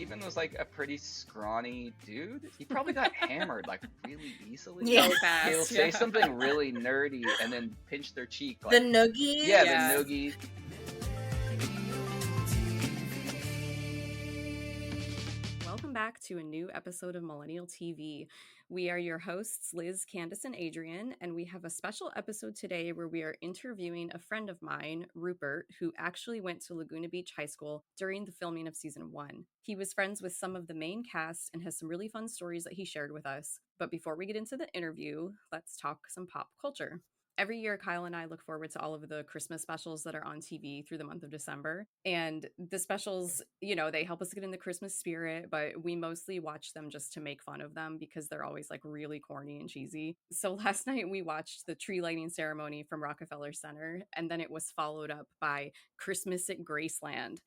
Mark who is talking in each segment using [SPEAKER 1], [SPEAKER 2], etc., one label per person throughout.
[SPEAKER 1] Steven was like a pretty scrawny dude. He probably got hammered like really easily.
[SPEAKER 2] Yeah.
[SPEAKER 1] Like,
[SPEAKER 3] Fast,
[SPEAKER 1] he'll say something really nerdy and then pinch their cheek. Like,
[SPEAKER 2] The noogie?
[SPEAKER 1] yeah, the noogie.
[SPEAKER 3] Welcome back to a new episode of Millennial TV. We are your hosts, Liz, Candace, and Adrian, and we have a special episode today where we are interviewing a friend of mine, Rupert, who actually went to Laguna Beach High School during the filming of season 1. He was friends with some of the main cast and has some really fun stories that he shared with us. But before we get into the interview, let's talk some pop culture. Every year, Kyle and I look forward to all of the Christmas specials that are on TV through the month of December. And the specials, you know, they help us get in the Christmas spirit, but we mostly watch them just to make fun of them because they're always like really corny and cheesy. So last night we watched the tree lighting ceremony from Rockefeller Center, and then it was followed up by Christmas at Graceland.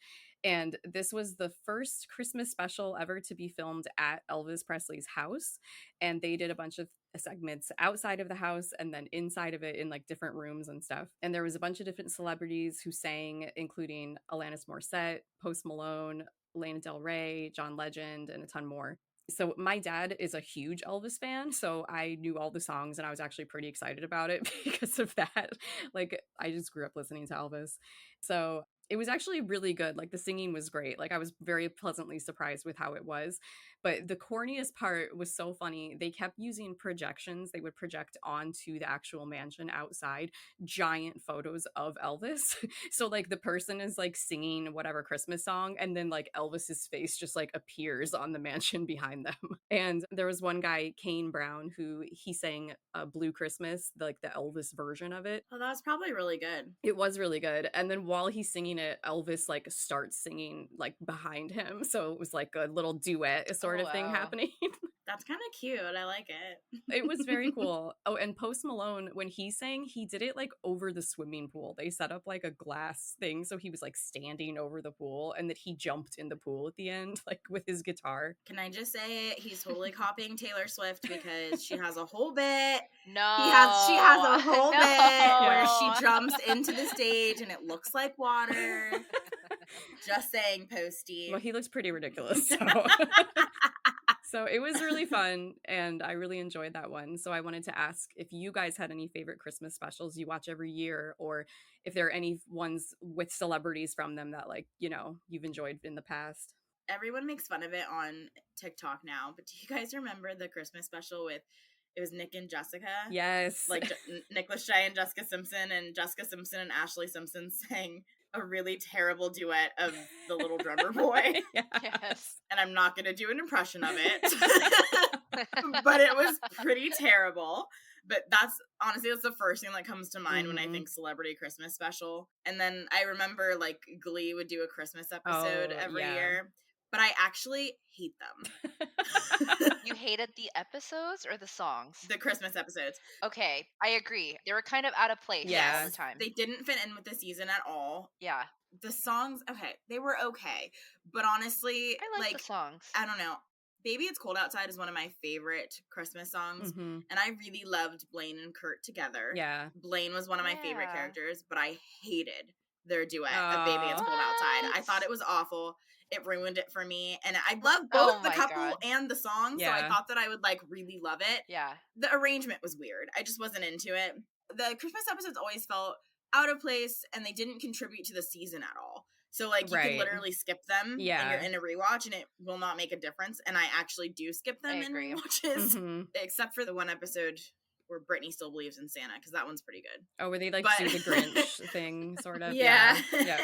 [SPEAKER 3] And this was the first Christmas special ever to be filmed at Elvis Presley's house. And they did a bunch of segments outside of the house and then inside of it in like different rooms and stuff. And there was a bunch of different celebrities who sang, including Alanis Morissette, Post Malone, Lana Del Rey, John Legend, and a ton more. So my dad is a huge Elvis fan, so I knew all the songs and I was actually pretty excited about it because of that. Like, I just grew up listening to Elvis. So it was actually really good. Like, the singing was great. Like, I was very pleasantly surprised with how it was. But the corniest part was so funny. They kept using projections. They would project onto the actual mansion outside giant photos of Elvis. So like the person is like singing whatever Christmas song, and then like Elvis's face just like appears on the mansion behind them. And there was one guy, Kane Brown, who he sang Blue Christmas, like the Elvis version of it.
[SPEAKER 2] Oh, that was probably really good.
[SPEAKER 3] It was really good. And then while he's singing it, Elvis like starts singing like behind him. So it was like a little duet sort of thing happening.
[SPEAKER 2] That's kind of cute. I like it.
[SPEAKER 3] It was very cool. Oh, and Post Malone, when he sang, he did it like over the swimming pool. They set up like a glass thing, so he was like standing over the pool, and that he jumped in the pool at the end, like with his guitar.
[SPEAKER 2] Can I just say he's totally copying Taylor Swift because she has a whole bit.
[SPEAKER 4] No.
[SPEAKER 2] She has a whole
[SPEAKER 4] No.
[SPEAKER 2] bit where she jumps into the stage and it looks like water. Just saying, Posty.
[SPEAKER 3] Well, he looks pretty ridiculous, so. So it was really fun, and I really enjoyed that one. So I wanted to ask if you guys had any favorite Christmas specials you watch every year, or if there are any ones with celebrities from them that, like, you know, you've enjoyed in the past.
[SPEAKER 2] Everyone makes fun of it on TikTok now, but do you guys remember the Christmas special with, it was Nick and Jessica?
[SPEAKER 3] Yes.
[SPEAKER 2] Like Nick Lachey and Jessica Simpson and Ashley Simpson sang a really terrible duet of the little drummer boy.
[SPEAKER 4] Yes.
[SPEAKER 2] And I'm not going to do an impression of it, but it was pretty terrible. But that's the first thing that comes to mind when I think celebrity Christmas special. And then I remember like Glee would do a Christmas episode every year. But I actually hate them.
[SPEAKER 4] You hated the episodes or the songs?
[SPEAKER 2] The Christmas episodes.
[SPEAKER 4] Okay, I agree. They were kind of out of place all the time.
[SPEAKER 2] They didn't fit in with the season at all.
[SPEAKER 4] Yeah.
[SPEAKER 2] The songs, okay, they were okay. But honestly,
[SPEAKER 4] I like the songs.
[SPEAKER 2] I don't know. Baby It's Cold Outside is one of my favorite Christmas songs. Mm-hmm. And I really loved Blaine and Kurt together.
[SPEAKER 3] Yeah.
[SPEAKER 2] Blaine was one of my favorite characters, but I hated their duet of Baby It's Cold Outside. I thought it was awful. It ruined it for me. And I love both the couple and the song. So I thought that I would like really love it.
[SPEAKER 4] Yeah.
[SPEAKER 2] The arrangement was weird. I just wasn't into it. The Christmas episodes always felt out of place and they didn't contribute to the season at all. So like you can literally skip them when you're in a rewatch and it will not make a difference. And I actually do skip them in rewatches. Except for the one episode where Britney still believes in Santa, because that one's pretty good.
[SPEAKER 3] Oh, where they like do the Grinch thing, sort of.
[SPEAKER 2] Yeah.
[SPEAKER 3] Yeah.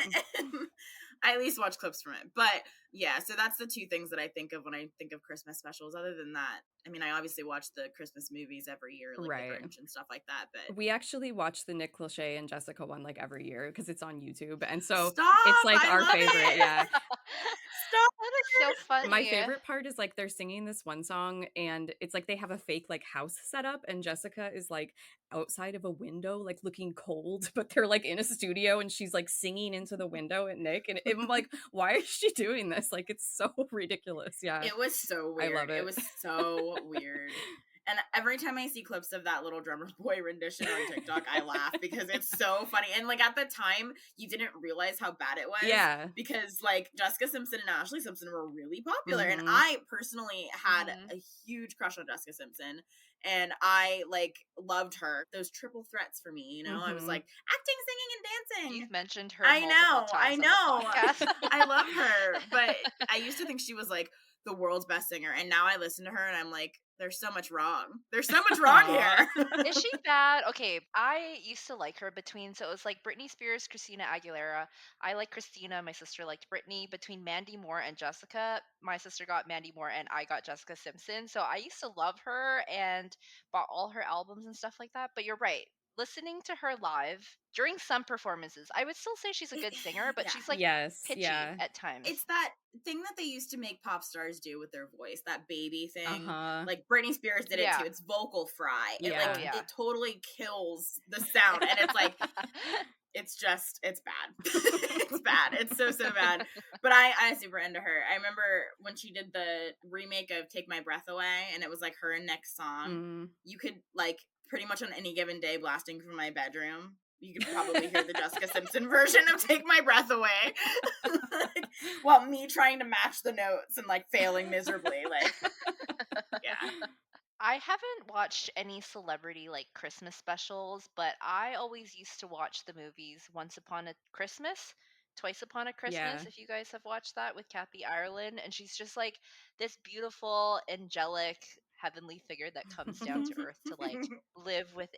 [SPEAKER 2] I at least watch clips from it. But yeah, so that's the two things that I think of when I think of Christmas specials. Other than that, I mean, I obviously watch the Christmas movies every year, like the Grinch and stuff like that. But
[SPEAKER 3] we actually watch the Nick Lachey and Jessica one like every year because it's on YouTube, and so
[SPEAKER 2] Stop!
[SPEAKER 3] it's like
[SPEAKER 2] I
[SPEAKER 3] our
[SPEAKER 2] love
[SPEAKER 3] favorite.
[SPEAKER 2] It.
[SPEAKER 3] Yeah.
[SPEAKER 2] Stop!
[SPEAKER 4] That is so funny.
[SPEAKER 3] My favorite part is like they're singing this one song, and it's like they have a fake like house set up, and Jessica is like outside of a window, like looking cold, but they're like in a studio, and she's like singing into the window at Nick, and I'm like, why is she doing this? Like, it's so ridiculous. Yeah,
[SPEAKER 2] it was so weird.
[SPEAKER 3] I love it.
[SPEAKER 2] It was so weird. And every time I see clips of that little drummer boy rendition on TikTok, I laugh because it's so funny. And like at the time, you didn't realize how bad it was.
[SPEAKER 3] Yeah.
[SPEAKER 2] Because like Jessica Simpson and Ashley Simpson were really popular. And I personally had a huge crush on Jessica Simpson. And I like loved her. Those triple threats for me, you know? I was like, acting, singing, and dancing.
[SPEAKER 4] You've mentioned her multiple times on the podcast.
[SPEAKER 2] I love her. But I used to think she was like the world's best singer. And now I listen to her and I'm like, there's so much wrong. There's so much wrong here.
[SPEAKER 4] Is she bad? Okay, I used to like her between, so it was like Britney Spears, Christina Aguilera. I like Christina. My sister liked Britney. Between Mandy Moore and Jessica, my sister got Mandy Moore and I got Jessica Simpson. So I used to love her and bought all her albums and stuff like that. But you're right. Listening to her live during some performances, I would still say she's a good singer, but she's like pitchy at times.
[SPEAKER 2] It's that thing that they used to make pop stars do with their voice, that baby thing. Like Britney Spears did it too. It's vocal fry. It it totally kills the sound, and it's like it's bad. It's bad. It's so bad. But I super into her. I remember when she did the remake of Take My Breath Away, and it was like her and Nick's song. You could like pretty much on any given day blasting from my bedroom. You could probably hear the Jessica Simpson version of Take My Breath Away. Like, while me trying to match the notes and like failing miserably. Like, yeah.
[SPEAKER 4] I haven't watched any celebrity like Christmas specials, but I always used to watch the movies Once Upon a Christmas, Twice Upon a Christmas, if you guys have watched that with Kathy Ireland. And she's just like this beautiful, angelic, heavenly figure that comes down to earth to like live with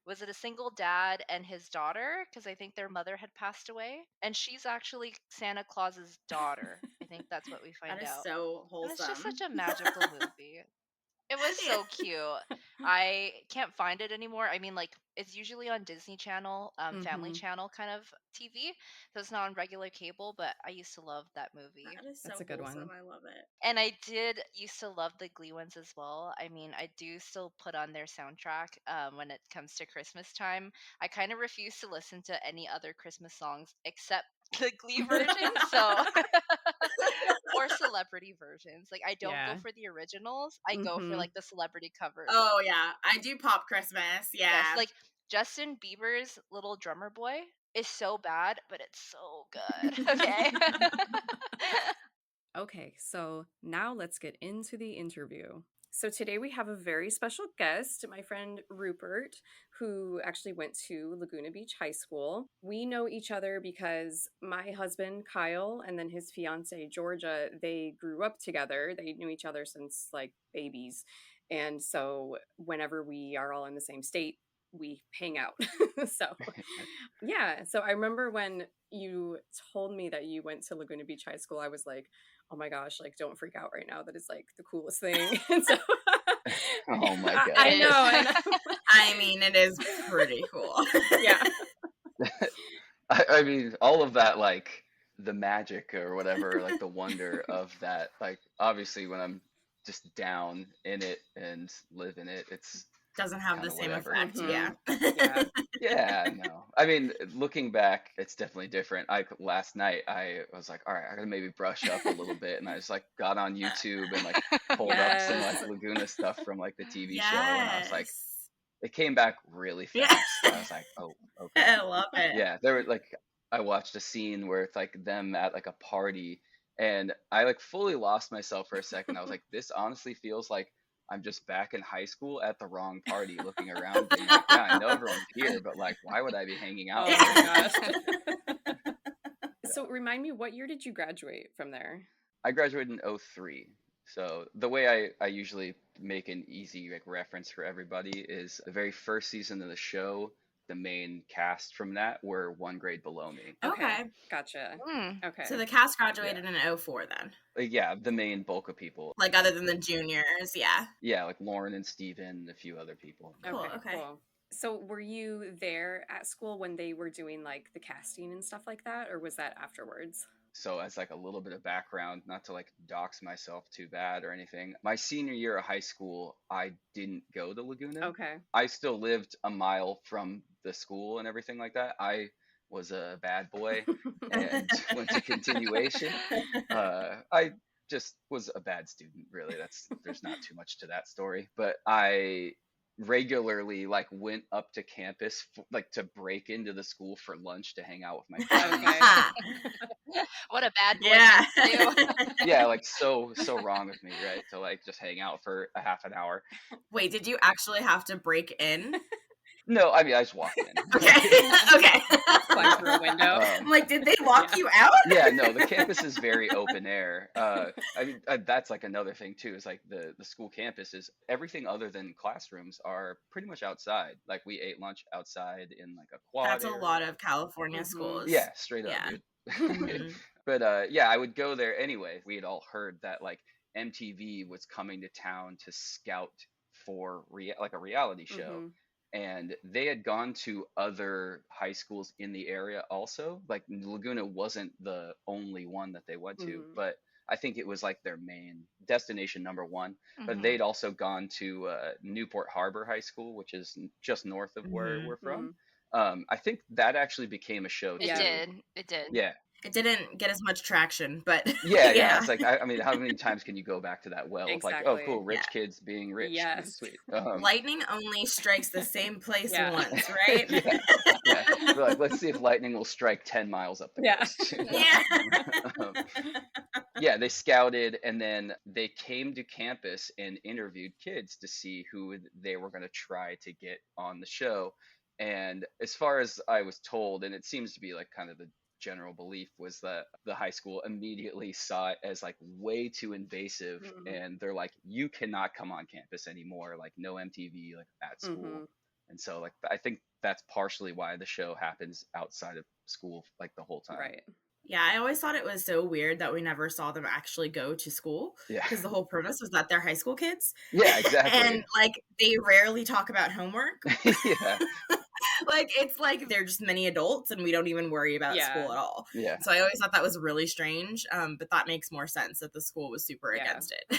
[SPEAKER 4] was it a single dad and his daughter? Because I think their mother had passed away. And she's actually Santa Claus's daughter. I think that's what we find out.
[SPEAKER 2] That is so wholesome.
[SPEAKER 4] And it's just such a magical movie. It was so cute. I can't find it anymore. I mean, like, it's usually on Disney Channel, Family Channel kind of TV. So it's not on regular cable, but I used to love that movie.
[SPEAKER 2] That is so
[SPEAKER 3] That's a good
[SPEAKER 2] wholesome.
[SPEAKER 3] one.
[SPEAKER 2] I love it.
[SPEAKER 4] And I did used to love the Glee ones as well. I mean, I do still put on their soundtrack when it comes to Christmas time. I kind of refuse to listen to any other Christmas songs except the Glee version. So or celebrity versions. Like I don't go for the originals. I go for like the celebrity covers.
[SPEAKER 2] Oh yeah, I do pop Christmas. Yeah,
[SPEAKER 4] yes, like Justin Bieber's Little Drummer Boy is so bad, but it's so good. Okay.
[SPEAKER 3] Okay, so now let's get into the interview. So today we have a very special guest, my friend Rupert, who actually went to Laguna Beach High School. We know each other because my husband, Kyle, and then his fiance, Georgia, they grew up together. They knew each other since like babies. And so whenever we are all in the same state, we hang out. So yeah, so I remember when you told me that you went to Laguna Beach High School, I was like, oh my gosh, like don't freak out right now. That is like the coolest thing. And so
[SPEAKER 1] oh my god.
[SPEAKER 3] I know.
[SPEAKER 2] I mean, it is pretty cool.
[SPEAKER 3] Yeah.
[SPEAKER 1] I mean, all of that, like the magic or whatever, like the wonder of that, like obviously when I'm just down in it and live in it, it's
[SPEAKER 2] doesn't have the same effect.
[SPEAKER 1] Yeah, no. I mean, looking back, it's definitely different. Last night I was like, all right, I gotta maybe brush up a little bit, and I just like got on YouTube and like pulled up some like Laguna stuff from like the TV show, and I was like, it came back really fast. So I was like, oh, okay.
[SPEAKER 2] I love it.
[SPEAKER 1] Yeah, there were like I watched a scene where it's like them at like a party, and I like fully lost myself for a second. I was like, this honestly feels like I'm just back in high school at the wrong party looking around being like, yeah, I know everyone's here, but like, why would I be hanging out?
[SPEAKER 3] Oh my gosh. So remind me, what year did you graduate from there?
[SPEAKER 1] I graduated in 2003. So the way I usually make an easy like reference for everybody is the very first season of the show, the main cast from that were one grade below me.
[SPEAKER 2] Okay.
[SPEAKER 3] Gotcha. Okay.
[SPEAKER 2] So the cast graduated in 2004 then?
[SPEAKER 1] Yeah, the main bulk of people.
[SPEAKER 2] Like other than the juniors, yeah.
[SPEAKER 1] Yeah, like Lauren and Steven, a few other people.
[SPEAKER 2] Cool, okay.
[SPEAKER 3] Cool. So were you there at school when they were doing like the casting and stuff like that, or was that afterwards?
[SPEAKER 1] So as like a little bit of background, not to like dox myself too bad or anything, my senior year of high school, I didn't go to Laguna.
[SPEAKER 3] Okay.
[SPEAKER 1] I still lived a mile from the school and everything like that. I was a bad boy and went to continuation. I just was a bad student, really. There's not too much to that story. But I regularly like went up to campus like to break into the school for lunch to hang out with my friends.
[SPEAKER 4] What a bad boy thing to do.
[SPEAKER 1] Yeah, like so wrong of me, right? To like just hang out for a half an hour.
[SPEAKER 2] Wait, did you actually have to break in?
[SPEAKER 1] No, I mean I just walked in.
[SPEAKER 2] Okay.
[SPEAKER 3] Climb through a window.
[SPEAKER 2] I'm like, did they lock you out?
[SPEAKER 1] Yeah, no, the campus is very open air. I mean, that's like another thing too. Is like the school campus is everything other than classrooms are pretty much outside. Like we ate lunch outside in like a quad.
[SPEAKER 2] That's a lot of California schools.
[SPEAKER 1] Yeah, straight up, dude. But yeah, I would go there anyway. We had all heard that like MTV was coming to town to scout for like a reality show. And they had gone to other high schools in the area also. Like Laguna wasn't the only one that they went to, but I think it was like their main destination number one. But they'd also gone to Newport Harbor High School, which is just north of where we're from. I think that actually became a show too.
[SPEAKER 4] It did.
[SPEAKER 1] Yeah.
[SPEAKER 2] It didn't get as much traction, but
[SPEAKER 1] yeah. It's like I mean, how many times can you go back to that well?
[SPEAKER 3] Exactly.
[SPEAKER 1] Of like, oh, cool, rich kids being rich.
[SPEAKER 3] Yes.
[SPEAKER 1] Sweet.
[SPEAKER 2] Lightning only strikes the same place once, right?
[SPEAKER 1] Yeah. We're like, let's see if lightning will strike 10 miles up the coast. Yeah, they scouted, and then they came to campus and interviewed kids to see who they were going to try to get on the show. And as far as I was told, and it seems to be like kind of the general belief, was that the high school immediately saw it as like way too invasive, and they're like, you cannot come on campus anymore, like no MTV like at school. And so like I think that's partially why the show happens outside of school like the whole time.
[SPEAKER 3] Right.
[SPEAKER 2] Yeah, I always thought it was so weird that we never saw them actually go to school.
[SPEAKER 1] Yeah.
[SPEAKER 2] Because the whole premise was that they're high school kids.
[SPEAKER 1] Yeah, exactly.
[SPEAKER 2] And like they rarely talk about homework.
[SPEAKER 1] Yeah.
[SPEAKER 2] Like it's like they're just many adults and we don't even worry about school at all.
[SPEAKER 1] Yeah.
[SPEAKER 2] So I always thought that was really strange. But that makes more sense that the school was super against it.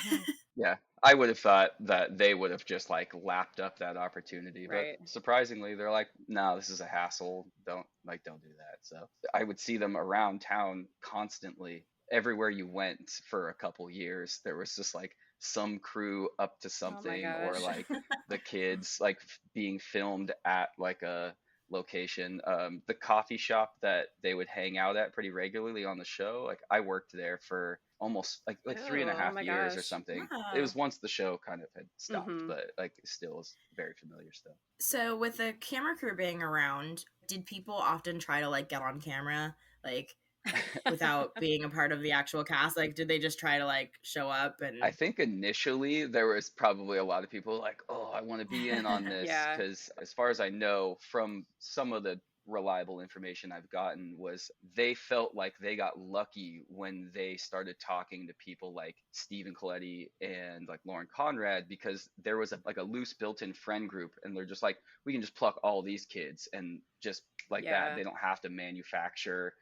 [SPEAKER 1] Yeah. I would have thought that they would have just like lapped up that opportunity, but surprisingly they're like, no, this is a hassle. Don't do that. So I would see them around town constantly. Everywhere you went for a couple years, there was just like some crew up to something, or like the kids like being filmed at like a location. The coffee shop that they would hang out at pretty regularly on the show, like I worked there for almost like 3.5 years or something. It was once the show kind of had stopped, but like still is very familiar stuff.
[SPEAKER 2] So with the camera crew being around, did people often try to like get on camera like without being a part of the actual cast? Like did they just try to like show up? And
[SPEAKER 1] I think initially there was probably a lot of people like, oh, I want to be in on this, because as far as I know from some of the reliable information I've gotten, was they felt like they got lucky when they started talking to people like Stephen Coletti and like Lauren Conrad, because there was a loose built-in friend group, and they're just like, we can just pluck all these kids and just like that. They don't have to manufacture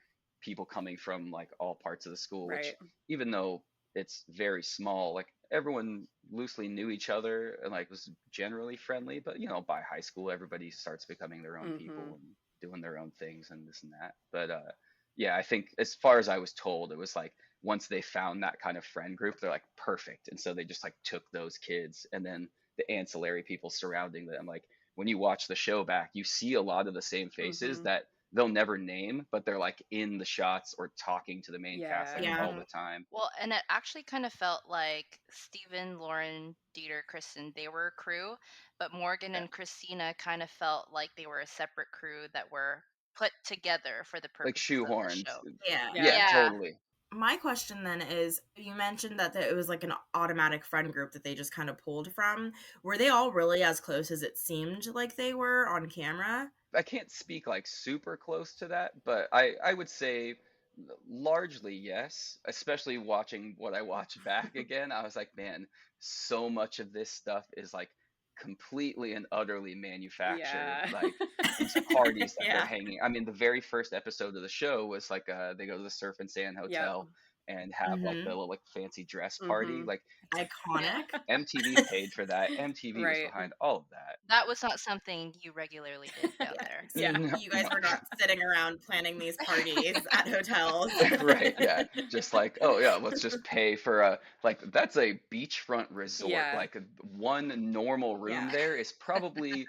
[SPEAKER 1] people coming from like all parts of the school, which even though it's very small, like everyone loosely knew each other and like was generally friendly, but you know, by high school everybody starts becoming their own people and doing their own things and this and that. But yeah, I think as far as I was told, it was like once they found that kind of friend group, they're like perfect, and so they just like took those kids, and then the ancillary people surrounding them, like when you watch the show back, you see a lot of the same faces that they'll never name, but they're like in the shots or talking to the main cast all the time.
[SPEAKER 4] Well, and it actually kind of felt like Steven, Lauren, Dieter, Kristen, they were a crew, but Morgan and Christina kind of felt like they were a separate crew that were put together for the purpose
[SPEAKER 1] like shoehorned.
[SPEAKER 4] Of the show.
[SPEAKER 1] Yeah, totally.
[SPEAKER 2] My question then is, you mentioned that it was like an automatic friend group that they just kind of pulled from. Were they all really as close as it seemed like they were on camera?
[SPEAKER 1] I can't speak like super close to that, but I would say largely yes, especially watching what I watched back again. I was like, man, so much of this stuff is like completely and utterly manufactured. Like these parties that they're hanging. I mean, the very first episode of the show was like they go to the Surf and Sand Hotel and have like the little like fancy dress party. Like
[SPEAKER 2] iconic.
[SPEAKER 1] MTV paid for that. MTV was behind all of that.
[SPEAKER 4] That was not something you regularly did down there.
[SPEAKER 2] Yeah,
[SPEAKER 1] No,
[SPEAKER 2] you guys
[SPEAKER 1] no.
[SPEAKER 2] were not sitting around planning these parties at hotels.
[SPEAKER 1] Right, yeah. Just like, oh yeah, let's just pay for a like that's a beachfront resort.
[SPEAKER 3] Yeah.
[SPEAKER 1] Like one normal room there is probably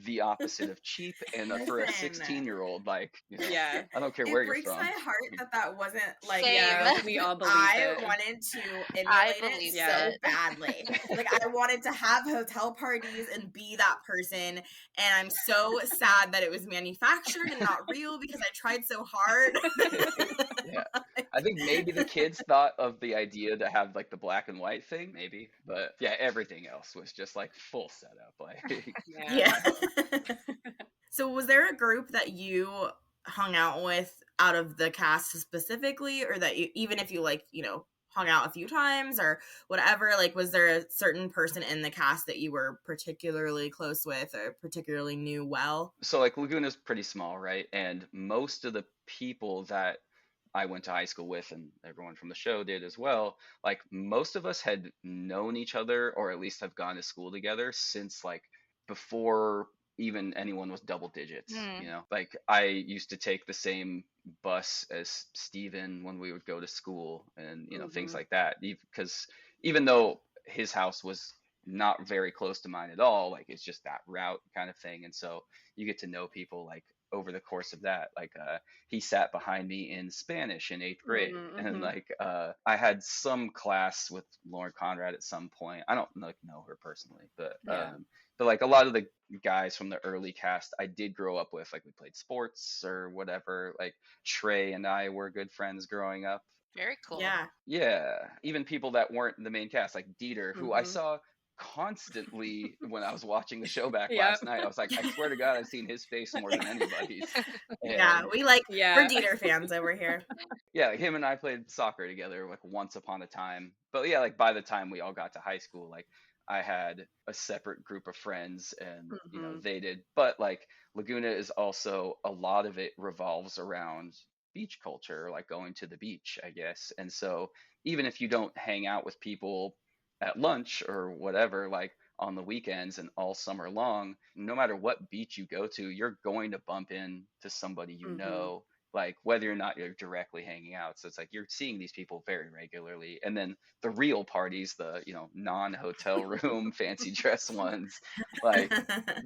[SPEAKER 1] the opposite of cheap, and for a 16-year-old, like, you know, I don't care where you're from.
[SPEAKER 2] It breaks my heart that wasn't like
[SPEAKER 4] Same.
[SPEAKER 3] We all believe
[SPEAKER 2] I wanted to emulate it so badly. Like I wanted to have hotel parties and be that person, and I'm so sad that it was manufactured and not real because I tried so hard.
[SPEAKER 1] Yeah. I think maybe the kids thought of the idea to have like the black and white thing, maybe, but yeah, everything else was just like full setup. Like,
[SPEAKER 2] yeah. So was there a group that you hung out with out of the cast specifically, or that you, even if you like, you know, hung out a few times or whatever, like was there a certain person in the cast that you were particularly close with or particularly knew well?
[SPEAKER 1] So like Laguna's pretty small, right? And most of the people that I went to high school with, and everyone from the show did as well, like most of us had known each other, or at least have gone to school together since like before even anyone was double digits, you know? Like I used to take the same bus as Steven when we would go to school, and you know, things like that. Because even though his house was not very close to mine at all, like it's just that route kind of thing. And so you get to know people like over the course of that. Like he sat behind me in Spanish in 8th grade, and like I had some class with Lauren Conrad at some point. I don't like know her personally, but like a lot of the guys from the early cast I did grow up with. Like we played sports or whatever. Like Trey and I were good friends growing up.
[SPEAKER 4] Very cool.
[SPEAKER 1] Yeah, even people that weren't the main cast, like Dieter, who I saw constantly when I was watching the show back last night. I was like, I swear to God, I've seen his face more than anybody's. And,
[SPEAKER 2] we're Dieter fans over here.
[SPEAKER 1] Yeah, like him and I played soccer together like once upon a time. But yeah, like by the time we all got to high school, like I had a separate group of friends, and you know, they did. But like Laguna is also, a lot of it revolves around beach culture, like going to the beach, I guess. And so even if you don't hang out with people at lunch or whatever, like on the weekends and all summer long, no matter what beach you go to, you're going to bump into somebody you know, like whether or not you're directly hanging out. So it's like you're seeing these people very regularly. And then the real parties, the, you know, non-hotel room fancy dress ones, like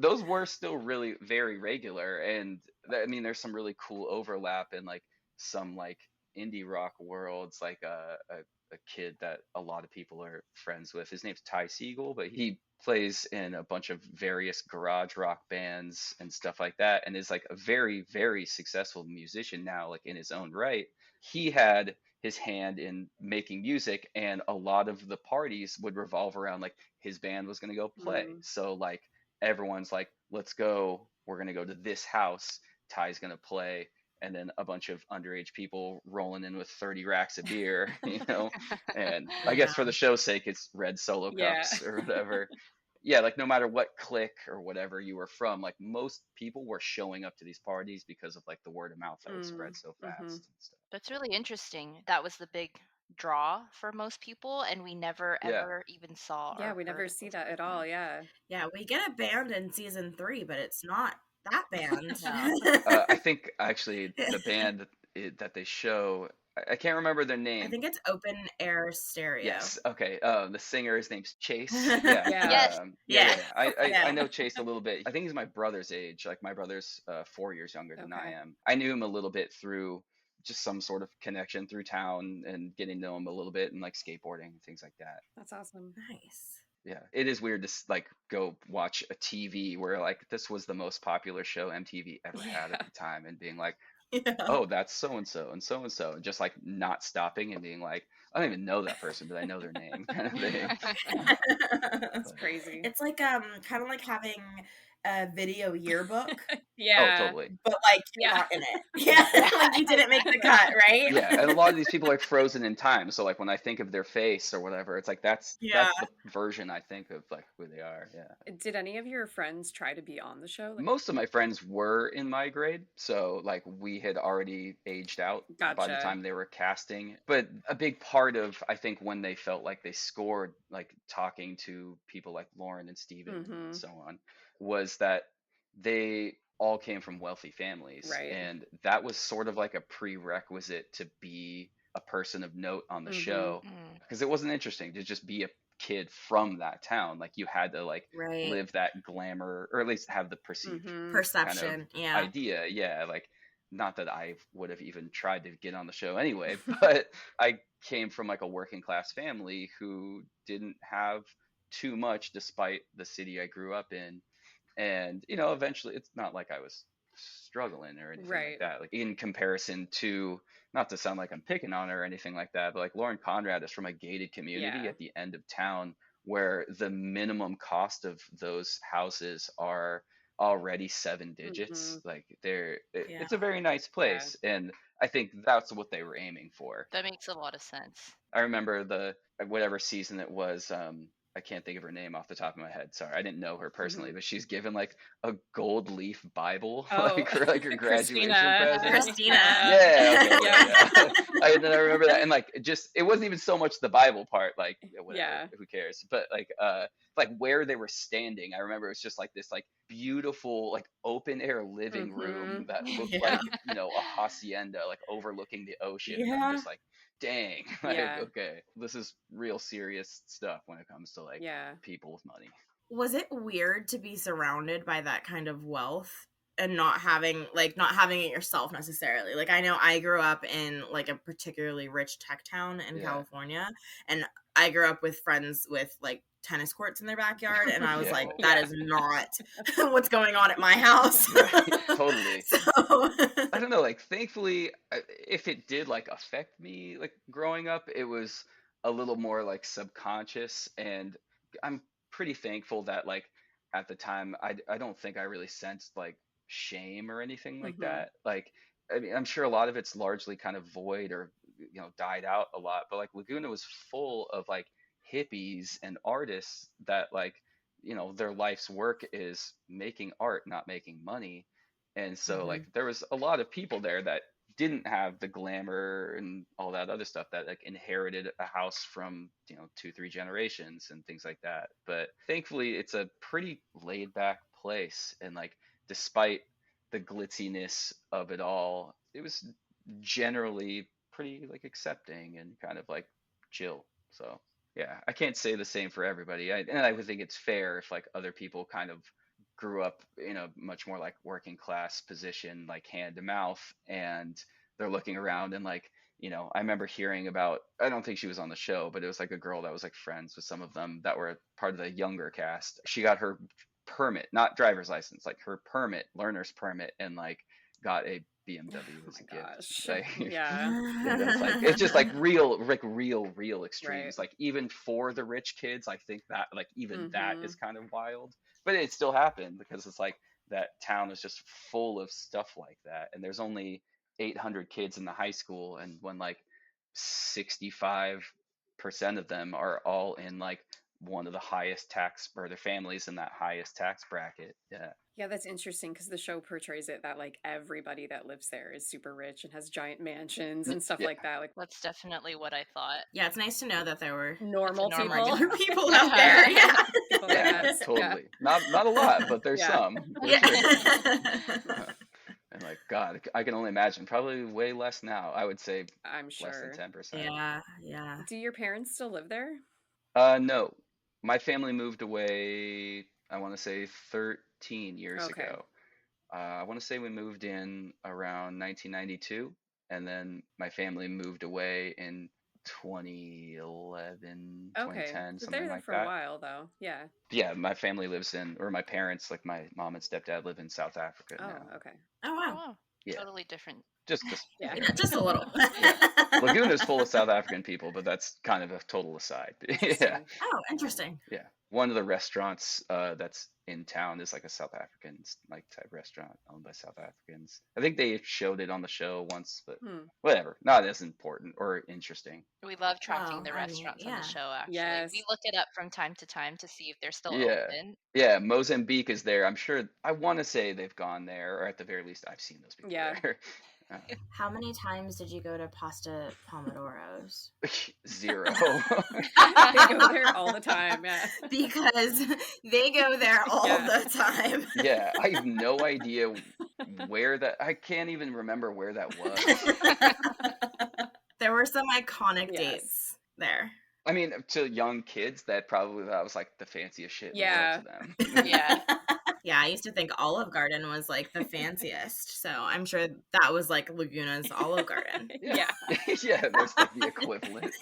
[SPEAKER 1] those were still really very regular. And I mean, there's some really cool overlap in like some like indie rock worlds, like a kid that a lot of people are friends with. His name's Ty Siegel, but he plays in a bunch of various garage rock bands and stuff like that, and is like a very, very successful musician now, like in his own right. He had his hand in making music, and a lot of the parties would revolve around like his band was going to go play. So like everyone's like, let's go, we're going to go to this house, Ty's going to play, and then a bunch of underage people rolling in with 30 racks of beer, you know? And I guess for the show's sake, it's red Solo cups or whatever. Yeah, like no matter what clique or whatever you were from, like most people were showing up to these parties because of like the word of mouth that would spread so fast and stuff.
[SPEAKER 4] That's really interesting. That was the big draw for most people, and we never ever even saw.
[SPEAKER 3] Yeah, we never see that at all. Yeah,
[SPEAKER 2] we get a band in season 3, but it's not that band.
[SPEAKER 1] I think actually the band that they show, I can't remember their name.
[SPEAKER 2] I think it's Open Air Stereo.
[SPEAKER 1] Yes. Okay. The singer, his name's Chase.
[SPEAKER 2] Yeah.
[SPEAKER 1] I know Chase a little bit. I think he's my brother's age. Like my brother's 4 years younger than I am. I knew him a little bit through just some sort of connection through town and getting to know him a little bit, and like skateboarding and things like that.
[SPEAKER 3] That's awesome.
[SPEAKER 2] Nice.
[SPEAKER 1] Yeah, it is weird to like go watch a TV where like this was the most popular show MTV ever had at the time, and being like, oh, that's so and so and so and so, and just like not stopping and being like, I don't even know that person, but I know their name, kind of thing.
[SPEAKER 3] That's crazy.
[SPEAKER 2] It's like kind of like having a video yearbook.
[SPEAKER 1] Oh, totally.
[SPEAKER 2] But, like, you're not in it. Yeah, like, you didn't make the cut, right?
[SPEAKER 1] Yeah, and a lot of these people are frozen in time, so, like, when I think of their face or whatever, it's like that's
[SPEAKER 2] Yeah.
[SPEAKER 1] the version I think of, like, who they are, yeah.
[SPEAKER 3] Did any of your friends try to be on the show?
[SPEAKER 1] Most of my friends were in my grade, so, like, we had already aged out by the
[SPEAKER 3] Gotcha.
[SPEAKER 1] time they were casting. But a big part of, I think, when they felt like they scored, like, talking to people like Lauren and Steven and so on, was that they all came from wealthy families.
[SPEAKER 3] Right.
[SPEAKER 1] And that was sort of like a prerequisite to be a person of note on the show. Because it wasn't interesting to just be a kid from that town. Like, you had to, like, live that glamour, or at least have the perceived
[SPEAKER 2] perception,
[SPEAKER 1] kind of idea. Yeah, like, not that I would have even tried to get on the show anyway, but I came from, like, a working class family who didn't have too much despite the city I grew up in. And, you know, eventually it's not like I was struggling or anything like that. Like, in comparison to, not to sound like I'm picking on her or anything like that, but, like, Lauren Conrad is from a gated community at the end of town where the minimum cost of those houses are already 7 digits. Like, it's a very nice place. And I think that's what they were aiming for.
[SPEAKER 4] That makes a lot of sense.
[SPEAKER 1] I remember whatever season it was, I can't think of her name off the top of my head. Sorry, I didn't know her personally, but she's given, like, a gold leaf Bible, like, for, like, her graduation present.
[SPEAKER 2] Christina.
[SPEAKER 1] Yeah, okay, yeah. I remember that, and, like, it wasn't even so much the Bible part, like, whatever, who cares? But, like where they were standing, I remember it was just like this, like, beautiful, like, open air living room that looked like, you know, a hacienda, like, overlooking the ocean. And I'm just like, dang, like, okay, this is real serious stuff when it comes to, like, people with money.
[SPEAKER 2] Was it weird to be surrounded by that kind of wealth and not having it yourself necessarily? Like, I know I grew up in, like, a particularly rich tech town in California, and I grew up with friends with, like, tennis courts in their backyard, and I was like, that is not what's going on at my house.
[SPEAKER 1] Totally.
[SPEAKER 2] So
[SPEAKER 1] I don't know, like, thankfully, if it did, like, affect me, like, growing up, it was a little more, like, subconscious. And I'm pretty thankful that, like, at the time, I don't think I really sensed, like, shame or anything like that. Like, I mean, I'm sure a lot of it's largely kind of void or, you know, died out a lot, but, like, Laguna was full of, like, hippies and artists that, like, you know, their life's work is making art, not making money. And so, like, there was a lot of people there that didn't have the glamour and all that other stuff, that, like, inherited a house from, you know, 2 3 generations and things like that. But thankfully it's a pretty laid back place, and, like, despite the glitziness of it all, it was generally pretty, like, accepting and kind of, like, chill. So yeah, I can't say the same for everybody. And I would think it's fair if, like, other people kind of grew up in a much more, like, working class position, like, hand to mouth, and they're looking around and, like, you know, I remember hearing about, I don't think she was on the show, but it was, like, a girl that was, like, friends with some of them that were part of the younger cast. She got her permit, not driver's license, like, her permit, learner's permit, and, like, got a BMW as a gift. Like, it's just, like, real extremes. Like, even for the rich kids, I think that, like, even that is kind of wild. But it still happened because it's like that town is just full of stuff like that. And there's only 800 kids in the high school, and when, like, 65% of them are all in, like, one of the highest tax, or their families in that highest tax bracket.
[SPEAKER 3] Yeah, that's interesting because the show portrays it that, like, everybody that lives there is super rich and has giant mansions and stuff like that. Like,
[SPEAKER 4] that's definitely what I thought.
[SPEAKER 2] Yeah, it's nice to know that there were
[SPEAKER 3] normal
[SPEAKER 2] regular people out there.
[SPEAKER 1] Yeah, totally. Not a lot, but there's some. And, like, God, I can only imagine. Probably way less now. I would say
[SPEAKER 3] I'm sure
[SPEAKER 1] less than 10%.
[SPEAKER 2] Yeah.
[SPEAKER 3] Do your parents still live there?
[SPEAKER 1] No. My family moved away, I want to say 13 years ago. I want to say we moved in around 1992, and then my family moved away in 2011, 2010,
[SPEAKER 3] so
[SPEAKER 1] something
[SPEAKER 3] they're there
[SPEAKER 1] like
[SPEAKER 3] for
[SPEAKER 1] that.
[SPEAKER 3] a while, though.
[SPEAKER 1] Yeah, my family lives in, or my parents, like my mom and stepdad, live in South Africa now.
[SPEAKER 3] Oh,
[SPEAKER 2] wow.
[SPEAKER 1] Yeah.
[SPEAKER 4] Totally different
[SPEAKER 2] Yeah, just a little.
[SPEAKER 1] Laguna's full of South African people, but that's kind of a total aside. Yeah.
[SPEAKER 2] Oh, interesting.
[SPEAKER 1] Yeah. One of the restaurants that's in town is like a South African like type restaurant owned by South Africans. I think they showed it on the show once, but whatever. Not as important or interesting.
[SPEAKER 4] We love tracking the restaurants on the show, actually.
[SPEAKER 3] Yes.
[SPEAKER 4] We look it up from time to time to see if they're still open.
[SPEAKER 1] Yeah, Mozambique is there. I'm sure, I want to say they've gone there, or at the very least, I've seen those people there.
[SPEAKER 2] How many times did you go to Pasta Pomodoros?
[SPEAKER 1] 0.
[SPEAKER 3] They go there all the time, yeah.
[SPEAKER 2] Because they go there all the time.
[SPEAKER 1] Yeah, I have no idea where that, I can't even remember where that was.
[SPEAKER 2] There were some iconic dates there.
[SPEAKER 1] I mean, to young kids, that was like the fanciest shit in the world to them.
[SPEAKER 2] Yeah, I used to think Olive Garden was like the fanciest, so I'm sure that was like Laguna's Olive Garden.
[SPEAKER 1] Yeah, that's like the equivalent.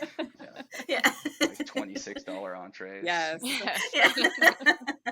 [SPEAKER 1] Yeah. Like $26 entrees.
[SPEAKER 3] Yes.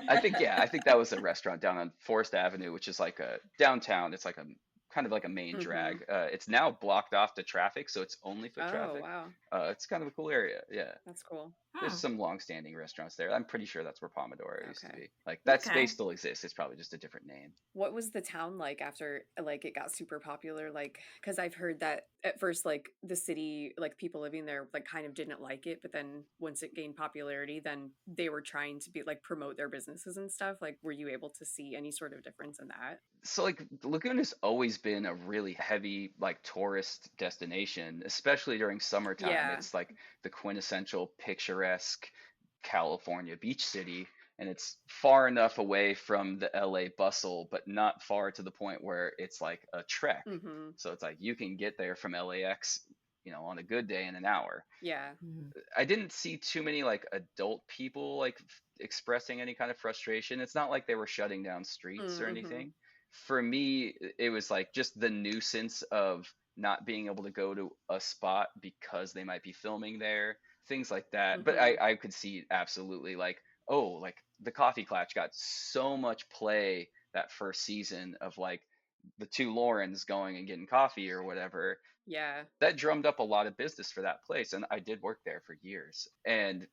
[SPEAKER 1] I think that was a restaurant down on Forest Avenue, which is like a downtown. It's like a kind of like a main drag. It's now blocked off to traffic, so it's only foot traffic.
[SPEAKER 3] Wow.
[SPEAKER 1] It's kind of a cool area. Yeah.
[SPEAKER 3] That's cool.
[SPEAKER 1] There's some long-standing restaurants there. I'm pretty sure that's where Pomodoro used to be. Like that space still exists. It's probably just a different name.
[SPEAKER 3] What was the town like after like it got super popular? Like, because I've heard that at first, like the city, like people living there, like kind of didn't like it, but then once it gained popularity, then they were trying to be like promote their businesses and stuff. Like, were you able to see any sort of difference in that?
[SPEAKER 1] So like Laguna's always been a really heavy like tourist destination, especially during summertime. It's like the quintessential picturesque California beach city, and it's far enough away from the LA bustle, but not far to the point where it's like a trek. So it's like you can get there from LAX, on a good day in an hour.
[SPEAKER 3] Yeah.
[SPEAKER 1] I didn't see too many like adult people like expressing any kind of frustration. It's not like they were shutting down streets or anything. For me, it was like just the nuisance of not being able to go to a spot because they might be filming there, things like that. But I could see absolutely like, like the Coffee Klatch got so much play that first season of like the two Laurens going and getting coffee or whatever.
[SPEAKER 3] Yeah.
[SPEAKER 1] That drummed up a lot of business for that place. And I did work there for years. And,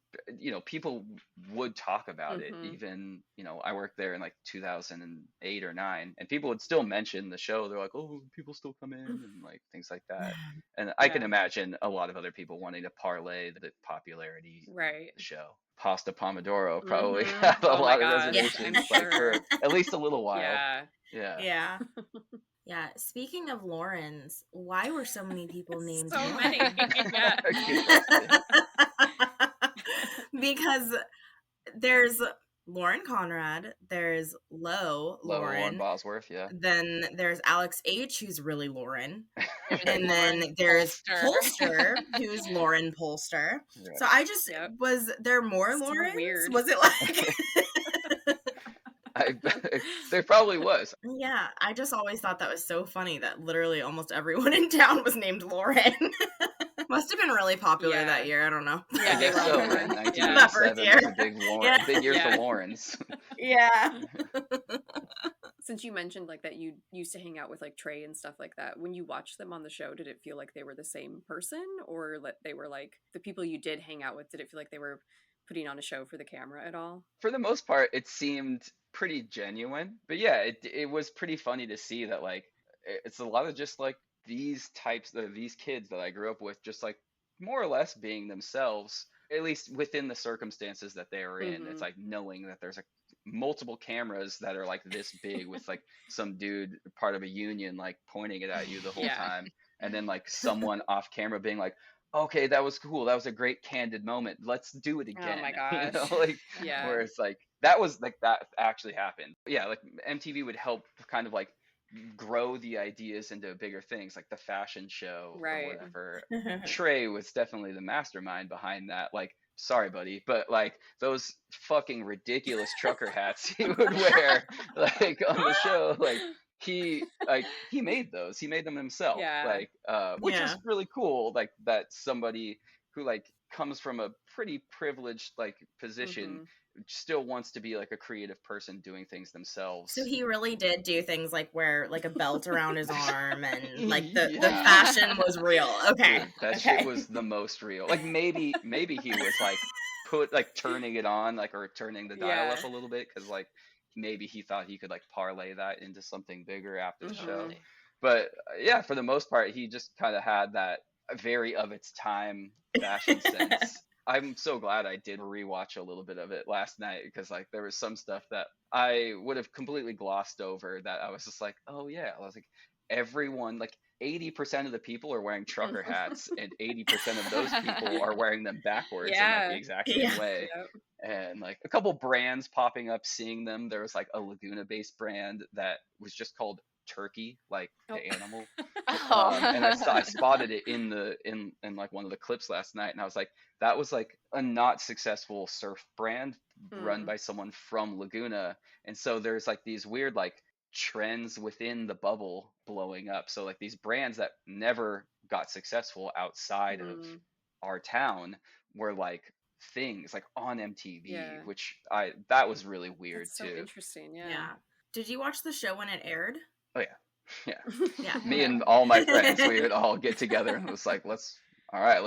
[SPEAKER 1] people would talk about it. Even, I worked there in like 2008 or 9, and people would still mention the show. They're like, oh, people still come in and like things like that. And I can imagine a lot of other people wanting to parlay the popularity of the show. Pasta Pomodoro probably had a lot of reservations like for at least a little while. Yeah.
[SPEAKER 2] Yeah, speaking of Laurens, why were so many people named
[SPEAKER 3] so
[SPEAKER 2] Lauren?
[SPEAKER 3] many.
[SPEAKER 2] Because there's Lauren Conrad, there's Lauren
[SPEAKER 1] Bosworth,
[SPEAKER 2] then there's Alex H, who's really Lauren, and then there's Polster, who's Lauren Polster. Right. So I just was there more Laurens? So weird. Was it like
[SPEAKER 1] there probably was.
[SPEAKER 2] Yeah, I just always thought that was so funny that literally almost everyone in town was named Lauren. Must have been really popular that year. I don't know.
[SPEAKER 1] I guess so. 1987 was a big year for Laurens.
[SPEAKER 2] Yeah.
[SPEAKER 3] Since you mentioned like that you used to hang out with like Trey and stuff like that, when you watched them on the show, did it feel like they were the same person, or that they were like the people you did hang out with? Did it feel like they were putting on a show for the camera at all?
[SPEAKER 1] For the most part, it seemed pretty genuine, but yeah, it was pretty funny to see that like it's a lot of just like these kids that I grew up with, just like more or less being themselves, at least within the circumstances that they were in. It's like knowing that there's like multiple cameras that are like this big with like some dude part of a union like pointing it at you the whole time, and then like someone off camera being like, okay, that was cool. That was a great candid moment. Let's do it again.
[SPEAKER 3] Oh my gosh.
[SPEAKER 1] Where it's like, that was like, that actually happened. Yeah. Like MTV would help kind of like grow the ideas into bigger things, like the fashion show or whatever. Trey was definitely the mastermind behind that. Like, sorry, buddy, but like those fucking ridiculous trucker hats he would wear like on the show, like he made them himself, which is really cool, like that somebody who like comes from a pretty privileged like position, still wants to be like a creative person doing things themselves.
[SPEAKER 2] So he really did do things like wear like a belt around his arm, and like the
[SPEAKER 1] Yeah.
[SPEAKER 2] fashion was real. Okay.
[SPEAKER 1] Dude, that
[SPEAKER 2] Okay.
[SPEAKER 1] shit was the most real. Like maybe he was like turning it on, like, or turning the dial up a little bit, because like maybe he thought he could like parlay that into something bigger after the show. But yeah, for the most part, he just kind of had that very of its time fashion sense. I'm so glad I did rewatch a little bit of it last night, because like there was some stuff that I would have completely glossed over that I was just like, oh yeah. I was like, everyone, like 80% of the people are wearing trucker hats, and 80% of those people are wearing them backwards in like the exact same way. And like a couple brands popping up, seeing them. There was like a Laguna based brand that was just called Turkey, like the animal. And I spotted it in like one of the clips last night, and I was like, that was like a not successful surf brand run by someone from Laguna. And so there's like these weird like trends within the bubble blowing up. So like these brands that never got successful outside of our town were like things like on MTV, which that was really weird. That's too.
[SPEAKER 3] So interesting.
[SPEAKER 2] Yeah. Did you watch the show when it aired?
[SPEAKER 1] Oh yeah. Me and all my friends, we would all get together and it was like, let's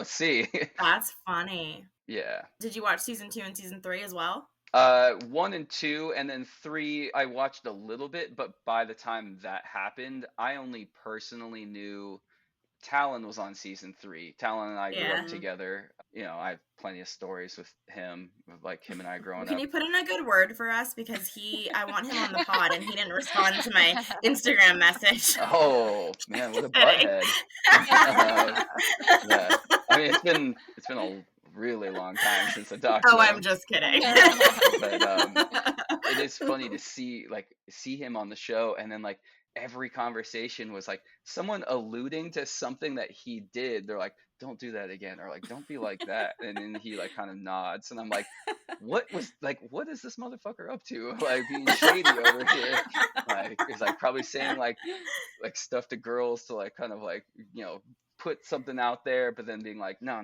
[SPEAKER 1] see.
[SPEAKER 2] That's funny.
[SPEAKER 1] Yeah.
[SPEAKER 2] Did you watch season 2 and season 3 as well?
[SPEAKER 1] 1 and 2, and then 3 I watched a little bit, but by the time that happened, I only personally knew Talon was on season 3. Talon and I grew up together. You know, I have plenty of stories with him, of like him and I growing up.
[SPEAKER 2] Can you put in a good word for us? Because I want him on the pod, and he didn't respond to my Instagram message.
[SPEAKER 1] Oh man, what a butthead! Yeah. I mean, it's been a really long time since I talked to him.
[SPEAKER 2] I'm just kidding.
[SPEAKER 1] But it is funny to see him on the show, and then like every conversation was like someone alluding to something that he did. They're like, don't do that again, or like, don't be like that. And then he like kind of nods, and I'm like, what is this motherfucker up to? Like being shady over here. Like he's like probably saying like stuff to girls to like kind of like, you know, put something out there, but then being like, no.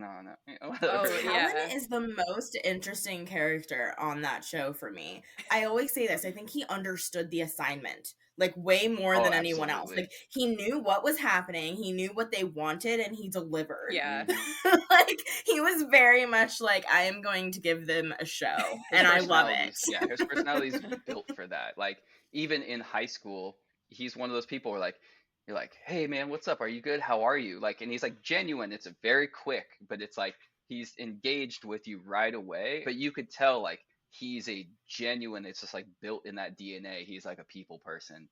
[SPEAKER 1] You know,
[SPEAKER 2] Talon is the most interesting character on that show for me. I always say this. I think he understood the assignment like way more than anyone else. Like he knew what was happening, he knew what they wanted, and he delivered. Like he was very much like, I am going to give them a show, and I love it.
[SPEAKER 1] Yeah, his personality is built for that. Like even in high school, he's one of those people where like, you're like, hey man, what's up? Are you good? How are you? Like, and he's like genuine. It's a very quick, but it's like he's engaged with you right away. But you could tell like he's a genuine. It's just like built in that DNA. He's like a people person,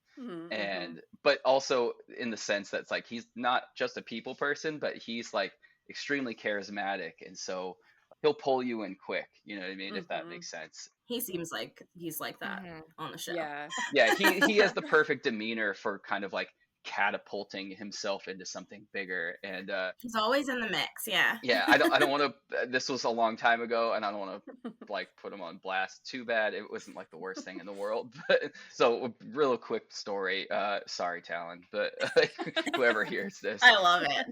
[SPEAKER 1] but also in the sense that's like he's not just a people person, but he's like extremely charismatic, and so he'll pull you in quick. You know what I mean? If that makes sense.
[SPEAKER 2] He seems like he's like that on the show.
[SPEAKER 1] Yeah. He has the perfect demeanor for kind of like catapulting himself into something bigger, and
[SPEAKER 2] he's always in the mix.
[SPEAKER 1] I don't want to, this was a long time ago, and I don't want to like put him on blast too bad. It wasn't like the worst thing in the world, but so real quick story, sorry Talon, but whoever hears this,
[SPEAKER 2] I love it.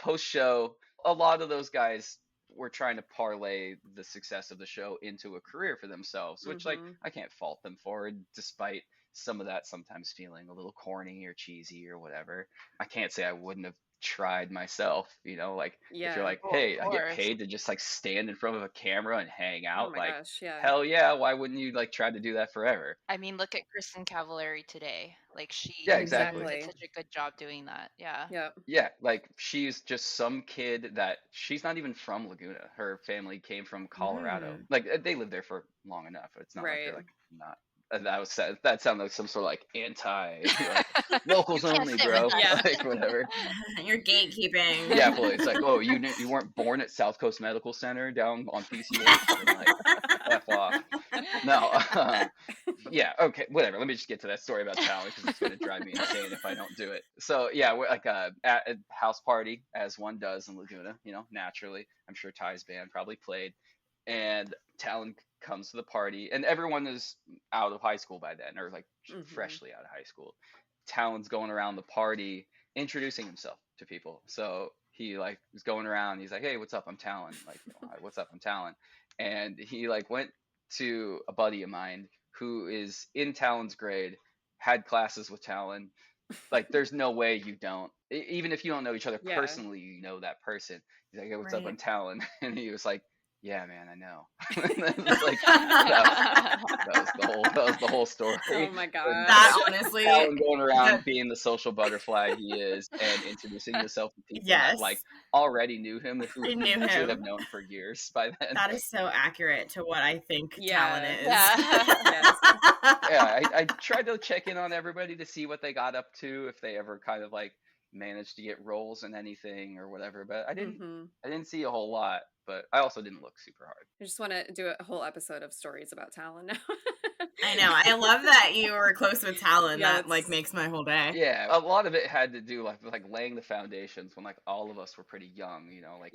[SPEAKER 1] Post show, a lot of those guys were trying to parlay the success of the show into a career for themselves, which like I can't fault them for, despite some of that sometimes feeling a little corny or cheesy or whatever. I can't say I wouldn't have tried myself, you know, like if you're like, hey, I get paid to just like stand in front of a camera and hang out, hell yeah, why wouldn't you like try to do that forever?
[SPEAKER 4] I mean, look at Kristen Cavallari today. Like she
[SPEAKER 1] exactly
[SPEAKER 4] did such a good job doing that.
[SPEAKER 1] Like she's just some kid that she's not even from Laguna. Her family came from Colorado. Like they lived there for long enough. It's not like they're like not. That sounded like some sort of like anti like, locals only, bro. Like whatever.
[SPEAKER 2] You're gatekeeping.
[SPEAKER 1] Yeah, well, it's like, oh, you weren't born at South Coast Medical Center down on PCH. Like, F off. No. Yeah. Okay. Whatever. Let me just get to that story about Talon, because it's gonna drive me insane if I don't do it. So yeah, we're like at a house party, as one does in Laguna. You know, naturally. I'm sure Ty's band probably played, and Talon comes to the party, and everyone is out of high school by then, or like freshly out of high school. Talon's going around the party introducing himself to people. So he like was going around. He's like, hey, what's up? I'm Talon. Like, "Hi, what's up? I'm Talon." And he like went to a buddy of mine who is in Talon's grade, had classes with Talon. Like, there's no way you don't. Even if you don't know each other personally, you know that person. He's like, hey, what's up? I'm Talon. And he was like, yeah, man, I know. And it's like that was the whole story.
[SPEAKER 3] Oh my god!
[SPEAKER 2] That honestly,
[SPEAKER 1] Talon going around being the social butterfly he is, and introducing himself to people that like already knew him, who should have known for years by then.
[SPEAKER 2] That is so accurate to what I think Talon is.
[SPEAKER 1] I tried to check in on everybody to see what they got up to, if they ever kind of like managed to get roles in anything or whatever, but I didn't see a whole lot. But I also didn't look super hard.
[SPEAKER 3] I just want to do a whole episode of stories about Talon now.
[SPEAKER 2] I know. I love that you were close with Talon. Yeah, that like makes my whole day.
[SPEAKER 1] Yeah, a lot of it had to do like laying the foundations when like all of us were pretty young, like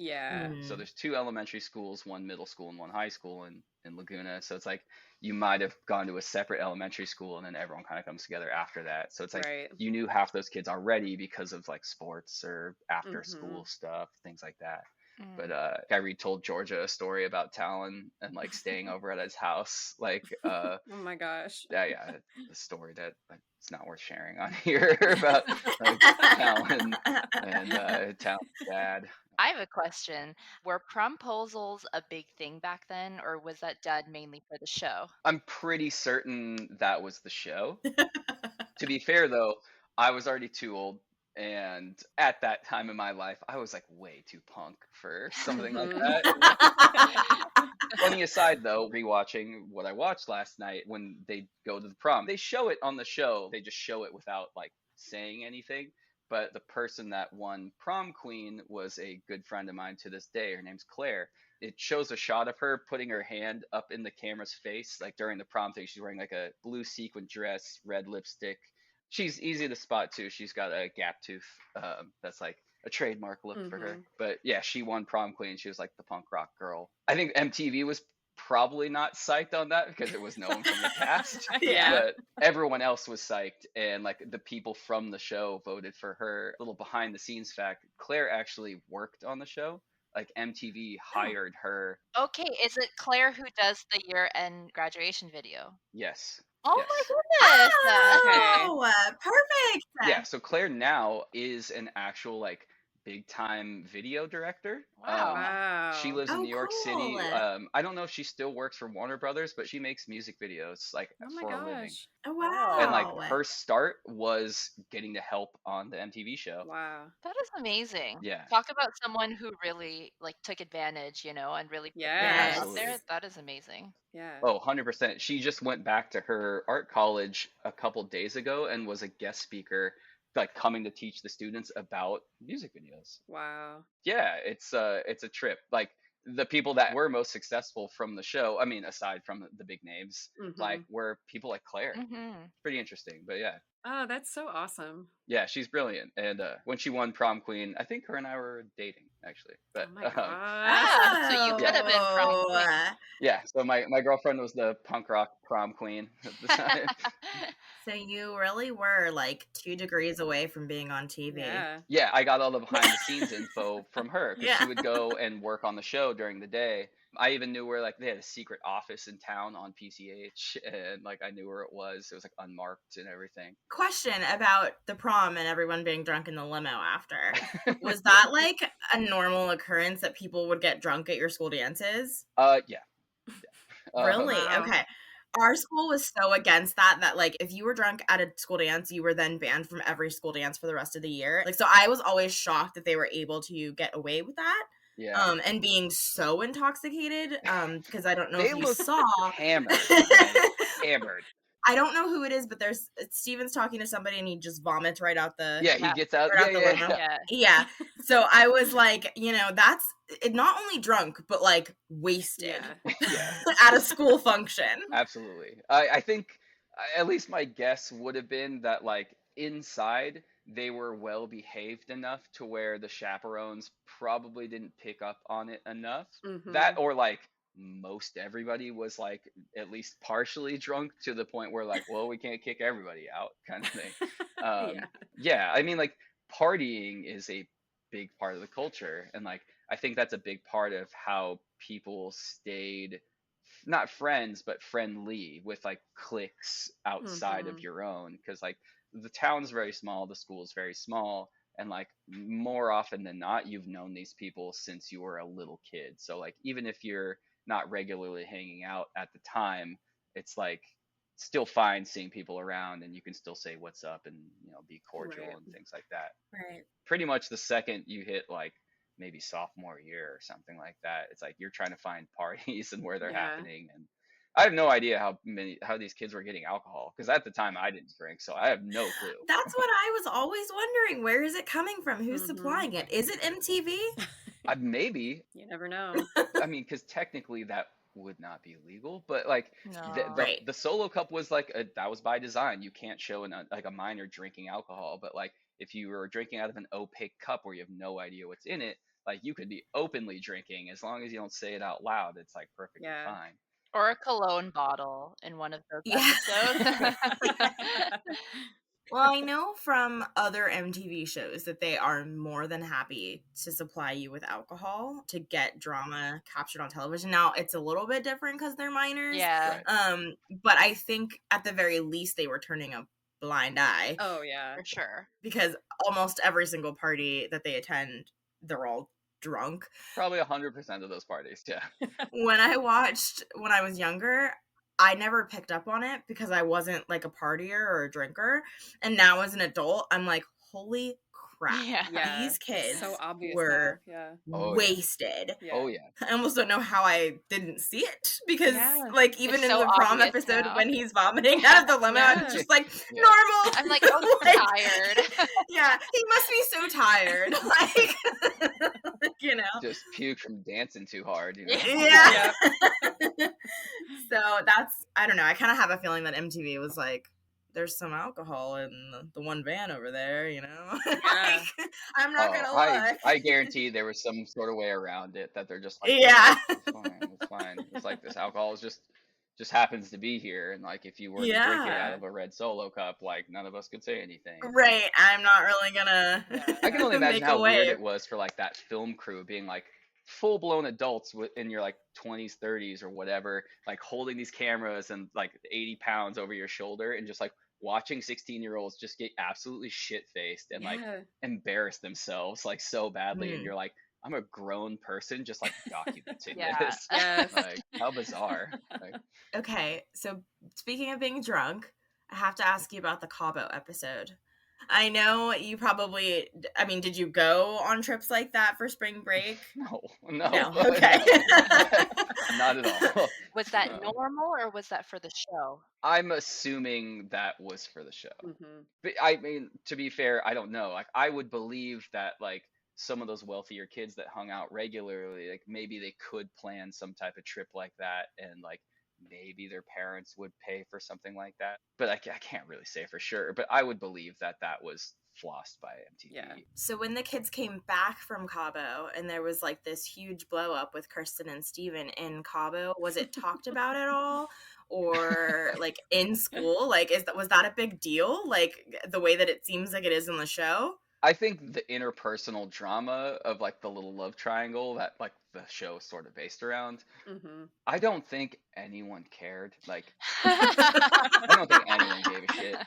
[SPEAKER 1] So there's 2 elementary schools, 1 middle school and 1 high school in Laguna. So it's like you might have gone to a separate elementary school and then everyone kind of comes together after that. So it's like you knew half those kids already because of like sports or after school stuff, things like that. But I told Georgia a story about Talon and like staying over at his house. Like,
[SPEAKER 3] oh my gosh.
[SPEAKER 1] Yeah, a story that it's not worth sharing on here about like, Talon and Talon's dad.
[SPEAKER 4] I have a question. Were promposals a big thing back then, or was that done mainly for the show?
[SPEAKER 1] I'm pretty certain that was the show. To be fair, though, I was already too old. And at that time in my life, I was like way too punk for something like that. Funny aside, though, rewatching what I watched last night, when they go to the prom, they show it on the show. They just show it without like saying anything. But the person that won prom queen was a good friend of mine to this day. Her name's Claire. It shows a shot of her putting her hand up in the camera's face, like during the prom thing. She's wearing like a blue sequin dress, red lipstick. She's easy to spot too. She's got a gap tooth. That's like a trademark look for her. But yeah, she won prom queen. She was like the punk rock girl. I think MTV was probably not psyched on that because it was no one from the cast. But everyone else was psyched, and like the people from the show voted for her. A little behind the scenes fact: Claire actually worked on the show. Like MTV hired her.
[SPEAKER 4] Okay, is it Claire who does the year-end graduation video?
[SPEAKER 1] Yes.
[SPEAKER 4] Oh my goodness!
[SPEAKER 2] Oh, perfect.
[SPEAKER 1] Yeah, so Claire now is an actual like big time video director.
[SPEAKER 4] Wow.
[SPEAKER 1] She lives in New York City. I don't know if she still works for Warner Brothers, but she makes music videos like for a living.
[SPEAKER 2] Oh wow.
[SPEAKER 1] And like her start was getting to help on the MTV show.
[SPEAKER 3] Wow.
[SPEAKER 4] That is amazing.
[SPEAKER 1] Yeah.
[SPEAKER 4] Talk about someone who really like took advantage, and really put out there. That is amazing.
[SPEAKER 3] Yeah.
[SPEAKER 1] Oh, 100%. She just went back to her art college a couple days ago and was a guest speaker, like coming to teach the students about music videos.
[SPEAKER 3] Wow.
[SPEAKER 1] Yeah, it's a trip. Like the people that were most successful from the show, I mean, aside from the big names, like were people like Claire. Pretty interesting, but yeah.
[SPEAKER 3] Oh, that's so awesome.
[SPEAKER 1] Yeah, she's brilliant. And when she won prom queen, I think her and I were dating actually. But
[SPEAKER 3] oh my gosh.
[SPEAKER 4] So you could have been prom queen.
[SPEAKER 1] Yeah, so my girlfriend was the punk rock prom queen at the time.
[SPEAKER 2] So you really were like 2 degrees away from being on TV.
[SPEAKER 1] Yeah, I got all the behind the scenes info from her because she would go and work on the show during the day. I even knew where like they had a secret office in town on PCH, and like I knew where it was. It was like unmarked and everything.
[SPEAKER 2] Question about the prom and everyone being drunk in the limo after. Was that like a normal occurrence that people would get drunk at your school dances?
[SPEAKER 1] Yeah.
[SPEAKER 2] Really? Okay. Our school was so against that like if you were drunk at a school dance, you were then banned from every school dance for the rest of the year. Like so I was always shocked that they were able to get away with that.
[SPEAKER 1] Yeah.
[SPEAKER 2] And being so intoxicated, because I don't know if you saw.
[SPEAKER 1] Hammered. Hammered.
[SPEAKER 2] I don't know who it is, but Steven's talking to somebody and he just vomits right out the.
[SPEAKER 1] Yeah, he gets out.
[SPEAKER 2] Yeah. So I was like, that's not only drunk, but like wasted at a school function.
[SPEAKER 1] Absolutely. I think at least my guess would have been that like inside they were well behaved enough to where the chaperones probably didn't pick up on it enough. That or like most everybody was like at least partially drunk to the point where like, well, we can't kick everybody out kind of thing. Yeah, I mean like partying is a big part of the culture. And like I think that's a big part of how people stayed not friends but friendly with like cliques outside of your own, because like the town's very small, the school's very small, and like more often than not you've known these people since you were a little kid. So like even if you're not regularly hanging out at the time, it's like still fine seeing people around, and you can still say what's up and be cordial and things like that.
[SPEAKER 2] Right.
[SPEAKER 1] Pretty much the second you hit like maybe sophomore year or something like that, it's like you're trying to find parties and where they're happening. And I have no idea how these kids were getting alcohol, because at the time I didn't drink, so I have no clue.
[SPEAKER 2] That's what I was always wondering. Where is it coming from? Who's supplying it? Is it MTV?
[SPEAKER 1] Maybe.
[SPEAKER 3] You never know.
[SPEAKER 1] I mean, because technically that would not be legal, but like
[SPEAKER 4] No.
[SPEAKER 1] the solo cup was like that was by design. You can't show like a minor drinking alcohol, but like if you were drinking out of an opaque cup where you have no idea what's in it, like you could be openly drinking as long as you don't say it out loud. It's like perfectly fine.
[SPEAKER 4] Or a cologne bottle in one of those episodes.
[SPEAKER 2] Well, I know from other MTV shows that they are more than happy to supply you with alcohol to get drama captured on television. Now, it's a little bit different because they're minors.
[SPEAKER 4] Yeah.
[SPEAKER 1] Right.
[SPEAKER 2] But I think at the very least they were turning a blind eye.
[SPEAKER 3] Oh, yeah.
[SPEAKER 4] For sure.
[SPEAKER 2] Because almost every single party that they attend, they're all drunk.
[SPEAKER 1] Probably 100% of those parties, yeah.
[SPEAKER 2] When I watched when I was younger, I never picked up on it because I wasn't like a partier or a drinker. And now as an adult, I'm like, holy crap.
[SPEAKER 4] Yeah.
[SPEAKER 2] These kids
[SPEAKER 3] so obvious
[SPEAKER 2] were
[SPEAKER 1] Oh,
[SPEAKER 2] wasted.
[SPEAKER 3] Yeah.
[SPEAKER 1] Oh yeah.
[SPEAKER 2] I almost don't know how I didn't see it because like even
[SPEAKER 4] It's
[SPEAKER 2] in
[SPEAKER 4] so
[SPEAKER 2] the prom
[SPEAKER 4] obvious
[SPEAKER 2] episode
[SPEAKER 4] now.
[SPEAKER 2] when he's vomiting out of the limo, I'm just like, normal.
[SPEAKER 4] I'm like, oh, he's tired.
[SPEAKER 2] Yeah, he must be so tired. Like,
[SPEAKER 1] just puke from dancing too hard.
[SPEAKER 2] Yeah. So that's, I don't know. I kind of have a feeling that MTV was like, there's some alcohol in the one van over there, Like, I'm not gonna look.
[SPEAKER 1] I guarantee there was some sort of way around it that they're just like, it's fine. It's like this alcohol is just happens to be here, and like if you were to drink it out of a red Solo cup, like none of us could say anything.
[SPEAKER 2] Right. I'm not really gonna.
[SPEAKER 1] I can only imagine how weird it was for like that film crew being like full-blown adults in your like 20s 30s or whatever, like holding these cameras and like 80 pounds over your shoulder and just like watching 16-year-olds just get absolutely shit-faced and like embarrass themselves like so badly. And you're like, I'm a grown person just like documenting this. Like, how bizarre. Like,
[SPEAKER 2] okay, so speaking of being drunk, I have to ask you about the Cabo episode. I know you probably, I mean, did you go on trips like that for spring break?
[SPEAKER 1] No.
[SPEAKER 2] Okay.
[SPEAKER 1] Not at all.
[SPEAKER 4] Was that normal or was that for the show?
[SPEAKER 1] I'm assuming that was for the show. But I mean, to be fair, I don't know. Like, I would believe that like some of those wealthier kids that hung out regularly, like maybe they could plan some type of trip like that, and like maybe their parents would pay for something like that. But I can't really say for sure. But I would believe that was flossed by MTV.
[SPEAKER 3] Yeah.
[SPEAKER 2] So when the kids came back from Cabo and there was like this huge blow up with Kristen and Steven in Cabo, was it talked about at all? Or like in school? Like was that a big deal? Like the way that it seems like it is in the show?
[SPEAKER 1] I think the interpersonal drama of like the little love triangle that like the show is sort of based around, I don't think anyone cared. Like, I don't think anyone gave a shit.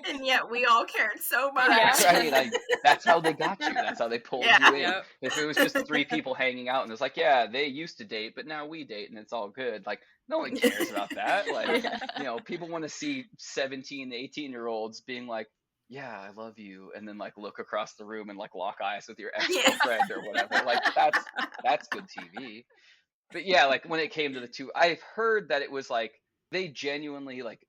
[SPEAKER 2] And yet we all cared so much.
[SPEAKER 1] I mean, like, that's how they got you. That's how they pulled you in. If it was just 3 people hanging out and it's like, yeah, they used to date, but now we date and it's all good. Like, no one cares about that. Like, people want to see 17, 18-year-olds being like, yeah, I love you, and then like look across the room and like lock eyes with your ex-girlfriend or whatever. Like that's good TV. But yeah, like when it came to the two, I've heard that it was like they genuinely like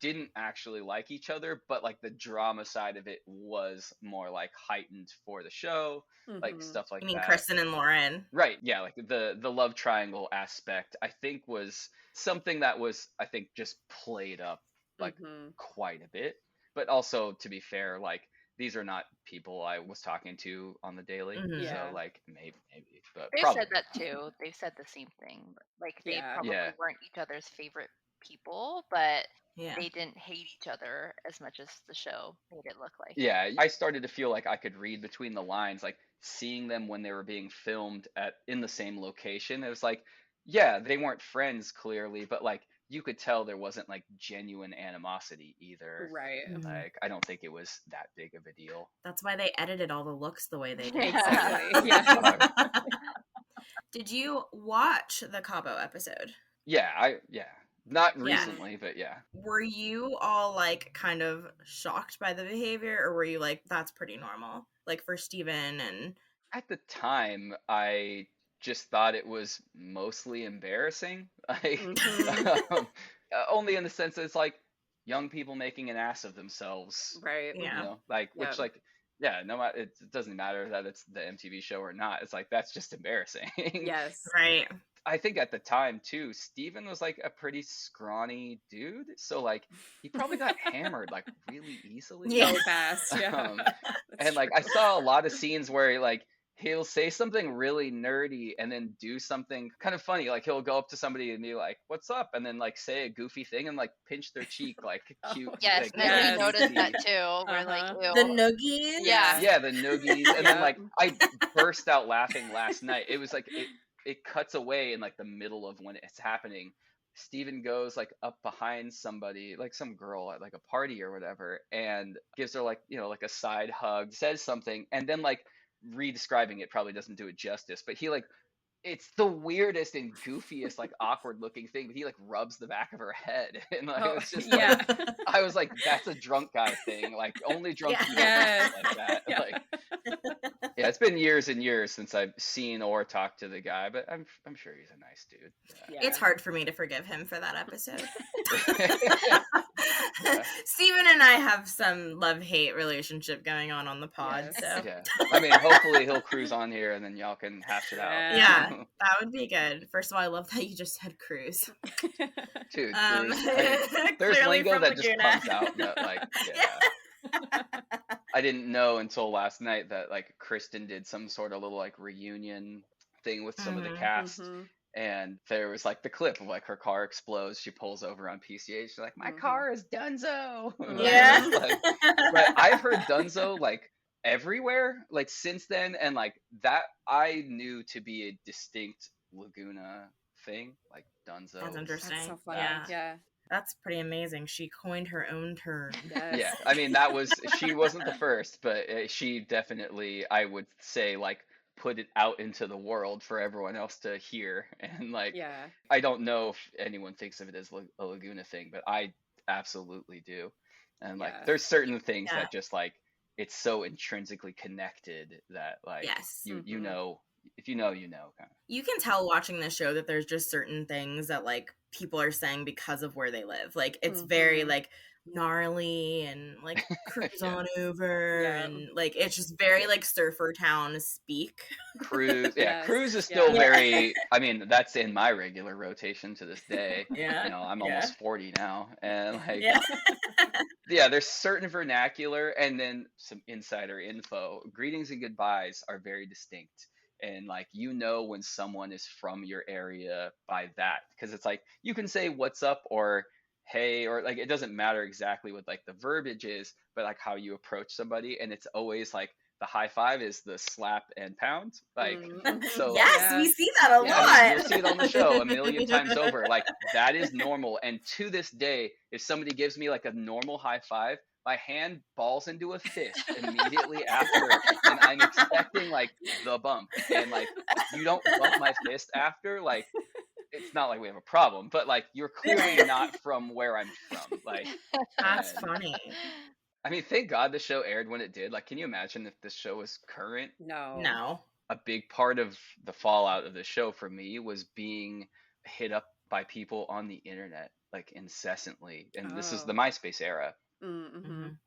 [SPEAKER 1] didn't actually like each other, but like the drama side of it was more like heightened for the show, like stuff like that.
[SPEAKER 2] You mean Kristen and Lauren?
[SPEAKER 1] Right, yeah, like the love triangle aspect I think was something that was, I think, just played up like quite a bit. But also, to be fair, like these are not people I was talking to on the daily, so like maybe, but
[SPEAKER 4] they
[SPEAKER 1] probably
[SPEAKER 4] said that too. They said the same thing. Like they probably weren't each other's favorite people, but they didn't hate each other as much as the show made it look like.
[SPEAKER 1] Yeah, I started to feel like I could read between the lines, like seeing them when they were being filmed in the same location. It was like, yeah, they weren't friends clearly, but like you could tell there wasn't like genuine animosity either.
[SPEAKER 3] Right.
[SPEAKER 1] Like I don't think it was that big of a deal.
[SPEAKER 2] That's why they edited all the looks the way they did.
[SPEAKER 3] Exactly. Yeah.
[SPEAKER 2] Did you watch the Cabo episode?
[SPEAKER 1] Yeah, not recently, but yeah.
[SPEAKER 2] Were you all like kind of shocked by the behavior, or were you like, that's pretty normal? Like for Steven and...
[SPEAKER 1] At the time, I just thought it was mostly embarrassing. Like, only in the sense that it's like young people making an ass of themselves.
[SPEAKER 3] Right.
[SPEAKER 1] You know, like, which like, yeah, no matter, it doesn't matter that it's the MTV show or not. It's like, that's just embarrassing.
[SPEAKER 3] Yes.
[SPEAKER 2] Right.
[SPEAKER 1] I think at the time too, Steven was like a pretty scrawny dude, so like he probably got hammered like really easily.
[SPEAKER 3] So fast. Yeah.
[SPEAKER 1] And like I saw a lot of scenes where like he'll say something really nerdy and then do something kind of funny. Like he'll go up to somebody and be like, "What's up?" and then like say a goofy thing and like pinch their cheek like cute.
[SPEAKER 4] Yes,
[SPEAKER 1] like,
[SPEAKER 4] and we noticed that too. We're like, ew.
[SPEAKER 2] The noogies.
[SPEAKER 1] Yeah, the noogies. And then like I burst out laughing last night. It was like it cuts away in like the middle of when it's happening. Steven goes like up behind somebody, like some girl at like a party or whatever, and gives her like, you know, like a side hug, says something, and then like re-describing it probably doesn't do it justice, but he like, it's the weirdest and goofiest like awkward looking thing, but he like rubs the back of her head and like it's just like, I was like, that's a drunk guy thing, like only drunk people do like that. Like yeah, it's been years and years since I've seen or talked to the guy, but I'm sure he's a nice dude.
[SPEAKER 2] It's hard for me to forgive him for that episode. Steven and I have some love-hate relationship going on the pod. So
[SPEAKER 1] yeah, I mean, hopefully he'll cruise on here and then y'all can hash it out.
[SPEAKER 2] Yeah, that would be good. First of all, I love that you just said cruise.
[SPEAKER 1] Dude, there's lingo that just comes out that like, I didn't know until last night that like Kristen did some sort of little like reunion thing with some of the cast. And there was like the clip of like her car explodes, she pulls over on PCH, she's like, my car is Dunzo. Like, but I've heard Dunzo like everywhere like since then, and like that I knew to be a distinct Laguna thing, like Dunzo.
[SPEAKER 2] That's interesting. That's so
[SPEAKER 3] funny. Yeah.
[SPEAKER 2] That's pretty amazing. She coined her own term.
[SPEAKER 3] Yes.
[SPEAKER 1] Yeah, I mean she wasn't the first, but she definitely, I would say, like put it out into the world for everyone else to hear. And like, I don't know if anyone thinks of it as a Laguna thing, but I absolutely do. And like, there's certain things that just like, it's so intrinsically connected that like, you know, if you know, you know, kind of.
[SPEAKER 2] You can tell watching this show that there's just certain things that like people are saying because of where they live. Like it's very like gnarly and like cruise on over and like it's just very like surfer town speak.
[SPEAKER 1] Cruise Cruise is still very, I mean, that's in my regular rotation to this day. You know, I'm almost 40 now, and like there's certain vernacular and then some insider info. Greetings and goodbyes are very distinct, and like, you know, when someone is from your area by that, because it's like you can say what's up or hey, or like, it doesn't matter exactly what like the verbiage is, but like how you approach somebody. And it's always like the high five is the slap and pound. Like, so
[SPEAKER 2] we see that a lot.
[SPEAKER 1] You'll see it on the show a million times over. Like, that is normal. And to this day, if somebody gives me like a normal high five, my hand balls into a fist immediately after, and I'm expecting like the bump. And like, you don't bump my fist after, like, it's not like we have a problem, but like, you're clearly not from where I'm from. Like,
[SPEAKER 2] that's funny.
[SPEAKER 1] I mean, thank God the show aired when it did. Like, can you imagine if this show was current?
[SPEAKER 2] No.
[SPEAKER 1] A big part of the fallout of the show for me was being hit up by people on the internet, like incessantly. And this is the MySpace era.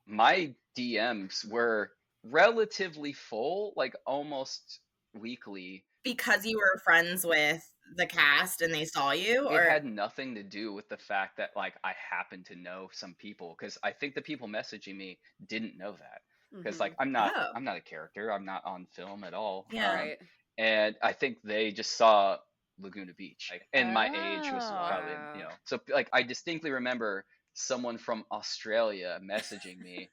[SPEAKER 1] My DMs were relatively full, like almost weekly.
[SPEAKER 2] Because you were friends with the cast and they saw you? Or?
[SPEAKER 1] It had nothing to do with the fact that like I happened to know some people, because I think the people messaging me didn't know that, because like I'm not a character, I'm not on film at all.
[SPEAKER 2] Right.
[SPEAKER 1] And I think they just saw Laguna Beach. Like, and my age was probably,
[SPEAKER 4] Oh.
[SPEAKER 1] so like I distinctly remember someone from Australia messaging me,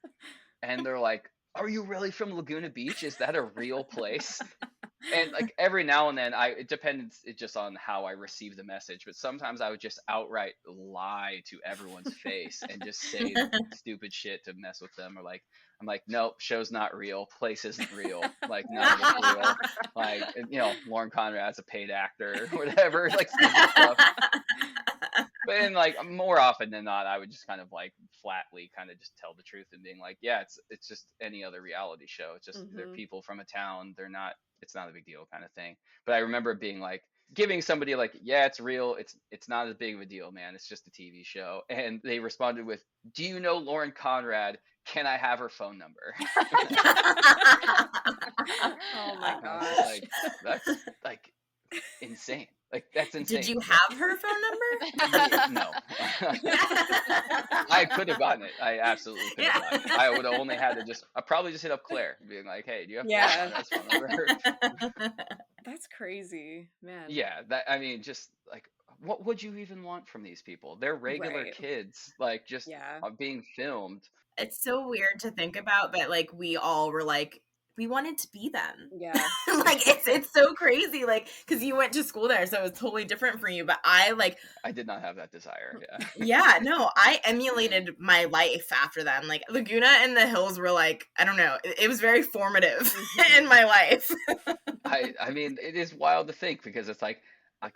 [SPEAKER 1] and they're like, "Are you really from Laguna Beach? Is that a real place?" And like every now and then, it depends it just on how I receive the message, but sometimes I would just outright lie to everyone's face and just say stupid shit to mess with them, or like I'm like, nope, show's not real, place isn't real, like none of it's real, like Lauren Conrad's a paid actor or whatever, like stupid stuff. But then, like, more often than not, I would just kind of like flatly kind of just tell the truth and being like, yeah, it's just any other reality show. It's just they're people from a town. They're not. It's not a big deal, kind of thing. But I remember being like giving somebody like, yeah, it's real. It's not as big of a deal, man. It's just a TV show. And they responded with, do you know Lauren Conrad? Can I have her phone number?
[SPEAKER 3] Oh my gosh.
[SPEAKER 1] Like, that's like insane. Like, that's insane.
[SPEAKER 2] Did you have her phone number?
[SPEAKER 1] No. I could have gotten it. I absolutely could have gotten it. I would have only had to I probably just hit up Claire, being like, hey, do you have phone number?
[SPEAKER 3] That's crazy, man.
[SPEAKER 1] Yeah, I mean, just like, what would you even want from these people? They're regular kids, like, just being filmed.
[SPEAKER 2] It's so weird to think about, but like we all were like, we wanted to be them.
[SPEAKER 3] Yeah.
[SPEAKER 2] Like it's so crazy, like, because you went to school there, so it was totally different for you. But I
[SPEAKER 1] did not have that desire. Yeah.
[SPEAKER 2] Yeah, no, I emulated my life after them. Like Laguna and the Hills were like, I don't know, it was very formative in my life.
[SPEAKER 1] I mean, it is wild to think, because it's like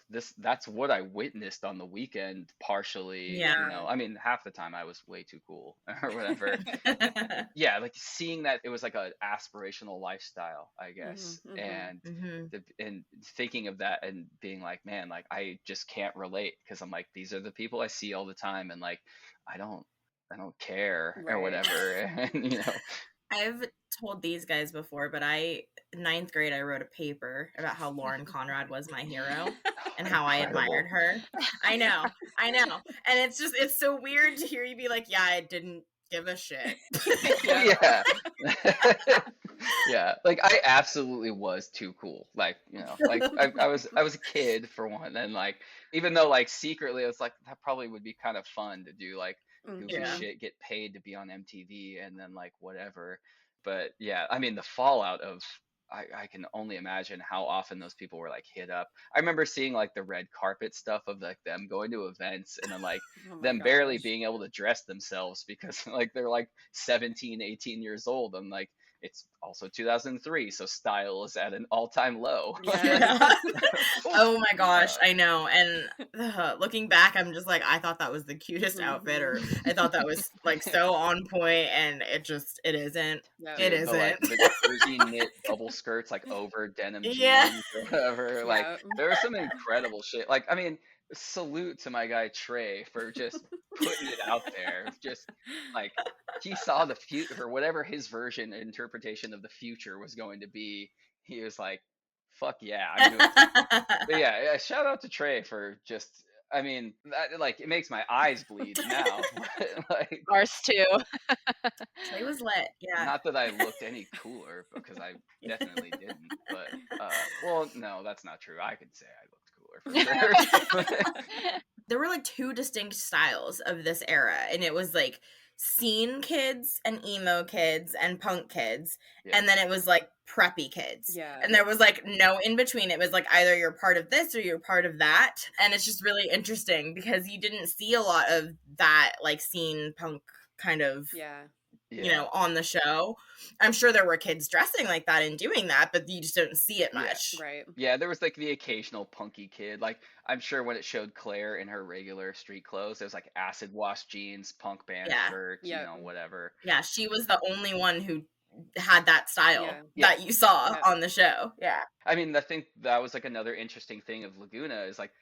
[SPEAKER 1] that's what I witnessed on the weekend, partially.
[SPEAKER 2] Yeah.
[SPEAKER 1] I mean, half the time I was way too cool or whatever. Yeah, like seeing that it was like an aspirational lifestyle, I guess. And and thinking of that and being like, man, like I just can't relate, because I'm like, these are the people I see all the time, and like I don't care or whatever. And
[SPEAKER 2] I've told these guys before, but ninth grade, I wrote a paper about how Lauren Conrad was my hero and how I admired her. I know. And it's so weird to hear you be like, yeah, I didn't give a shit.
[SPEAKER 1] Yeah. Yeah. Like I absolutely was too cool. Like, like I was a kid for one. And like, even though like secretly I was like, that probably would be kind of fun to do, like goofy shit, get paid to be on MTV and then like whatever. But yeah, I mean the fallout of I can only imagine how often those people were like hit up. I remember seeing like the red carpet stuff of like them going to events and then like them barely being able to dress themselves because like they're like 17, 18 years old, and like it's also 2003, so style is at an all-time low.
[SPEAKER 2] Yeah. Oh my gosh, I know. And looking back, I'm just like, I thought that was the cutest outfit, or I thought that was like so on point, and it isn't.
[SPEAKER 1] Yeah.
[SPEAKER 2] It isn't.
[SPEAKER 1] Like, the jersey knit bubble skirts like over denim jeans or whatever. Like there was some incredible shit. Like, I mean, salute to my guy Trey for just putting it out there. Just like he saw the future, or whatever his interpretation of the future was going to be. He was like, fuck yeah, I'm doing it. But yeah, shout out to Trey for just, I mean, that, like, it makes my eyes bleed now. Like,
[SPEAKER 4] ours too.
[SPEAKER 2] Trey was lit. Yeah.
[SPEAKER 1] Not that I looked any cooler, because I definitely didn't. But well, no, that's not true. I could say I looked cooler for sure.
[SPEAKER 2] There were like two distinct styles of this era, and it was like scene kids and emo kids and punk kids, and then it was like preppy kids, and there was like no in between. It was like either you're part of this or you're part of that, and it's just really interesting because you didn't see a lot of that like scene punk kind of on the show. I'm sure there were kids dressing like that and doing that, but you just don't see it much.
[SPEAKER 1] Yeah, there was like the occasional punky kid. Like I'm sure when it showed Claire in her regular street clothes, there was like acid wash jeans, punk band shirt, whatever.
[SPEAKER 2] Yeah, she was the only one who had that style that you saw on the show. Yeah.
[SPEAKER 1] I mean, I think that was like another interesting thing of Laguna is like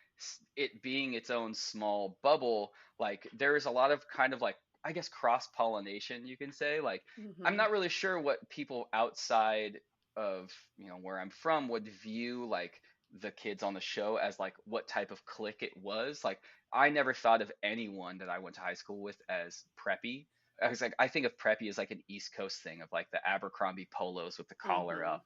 [SPEAKER 1] it being its own small bubble. Like there is a lot of kind of like, I guess, cross-pollination, you can say. Like, I'm not really sure what people outside of, where I'm from would view, like, the kids on the show as, like, what type of clique it was. Like, I never thought of anyone that I went to high school with as preppy. I was like, I think of preppy as like an East Coast thing of like the Abercrombie polos with the collar up,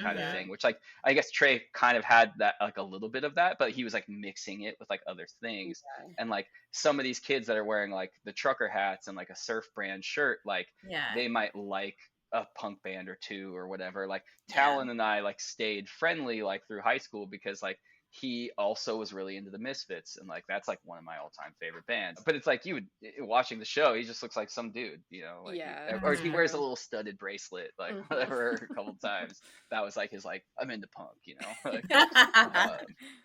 [SPEAKER 1] kind of thing, which like, I guess Trey kind of had that, like a little bit of that, but he was like mixing it with like other things.
[SPEAKER 3] Yeah.
[SPEAKER 1] And like some of these kids that are wearing like the trucker hats and like a surf brand shirt, like they might like a punk band or two or whatever. Like Talon and I like stayed friendly like through high school because like he also was really into the Misfits, and like that's like one of my all-time favorite bands. But it's like you would watching the show, he just looks like some dude, like or he wears a little studded bracelet, like whatever, a couple times. That was like his like I'm into punk, like,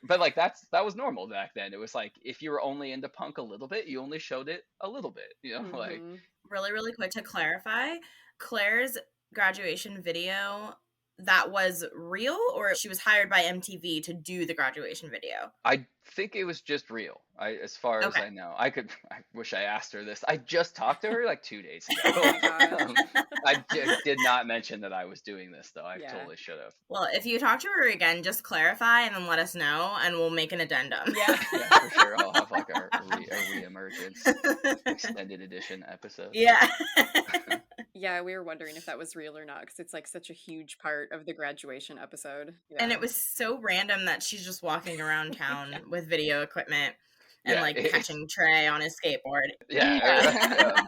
[SPEAKER 1] but like that was normal back then. It was like if you were only into punk a little bit, you only showed it a little bit, like.
[SPEAKER 2] Really quick to clarify, Claire's graduation video, that was real, or she was hired by MTV to do the graduation video?
[SPEAKER 1] I think it was just real. As far as I know, I wish I asked her this. I just talked to her like 2 days ago. I did not mention that I was doing this though. I totally should have.
[SPEAKER 2] Well, if you talk to her again, just clarify and then let us know, and we'll make an addendum.
[SPEAKER 1] Yeah, for sure. I'll have like a re-emergence extended edition episode.
[SPEAKER 2] Yeah.
[SPEAKER 3] Yeah, we were wondering if that was real or not, because it's like such a huge part of the graduation episode. Yeah.
[SPEAKER 2] And it was so random that she's just walking around town with video equipment and like catching Trey on his skateboard.
[SPEAKER 1] Yeah.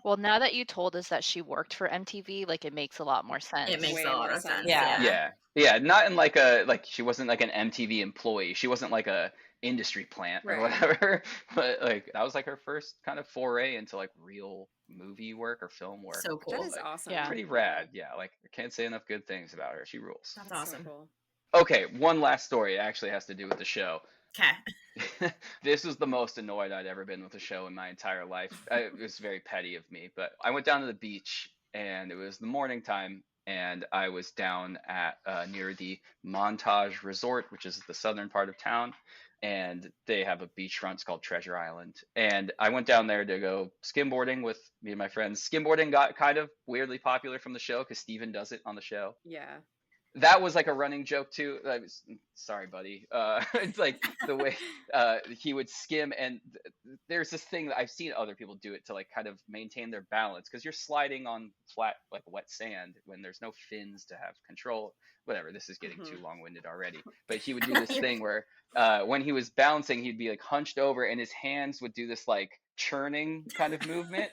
[SPEAKER 4] Well, now that you told us that she worked for MTV, like it makes a lot more sense.
[SPEAKER 2] It makes a lot of sense.
[SPEAKER 1] Yeah. Not in like she wasn't like an MTV employee. She wasn't like a industry plant or whatever, but like that was like her first kind of foray into like real movie work or film work.
[SPEAKER 2] So cool.
[SPEAKER 3] That is awesome.
[SPEAKER 1] Yeah. Pretty rad. Yeah. Like I can't say enough good things about her. She rules.
[SPEAKER 2] That's awesome.
[SPEAKER 3] So cool.
[SPEAKER 1] Okay. One last story. It actually has to do with the show.
[SPEAKER 2] Okay.
[SPEAKER 1] This was the most annoyed I'd ever been with a show in my entire life. It was very petty of me, but I went down to the beach and it was the morning time, and I was down at near the Montage Resort, which is the southern part of town, and they have a beachfront. It's called Treasure Island, and I went down there to go skimboarding with me and my friends. Skimboarding got kind of weirdly popular from the show because Steven does it on the show.
[SPEAKER 3] Yeah.
[SPEAKER 1] That was like a running joke too. Sorry, buddy. It's like the way he would skim, and there's this thing that I've seen other people do it to like kind of maintain their balance, because you're sliding on flat like wet sand when there's no fins to have control. Whatever. This is getting too long-winded already. But he would do this thing where when he was bouncing, he'd be like hunched over, and his hands would do this like churning kind of movement.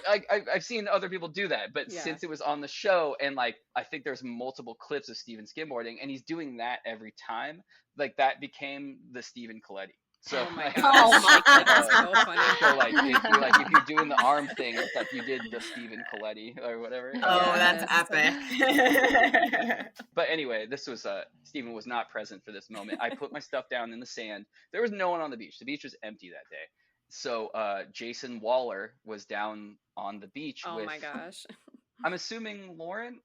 [SPEAKER 1] I've seen other people do that, but since it was on the show, and like I think there's multiple clips of Steven skimboarding, and he's doing that every time, like that became the Steven Coletti. So
[SPEAKER 3] oh my god,
[SPEAKER 1] that's so funny. So if you're doing the arm thing, it's like you did the Steven Coletti or whatever.
[SPEAKER 2] Oh, that's epic.
[SPEAKER 1] But anyway, this was Steven was not present for this moment. I put my stuff down in the sand. There was no one on the beach. The beach was empty that day. So Jason Waller was down on the beach with,
[SPEAKER 3] my gosh.
[SPEAKER 1] I'm assuming Lauren.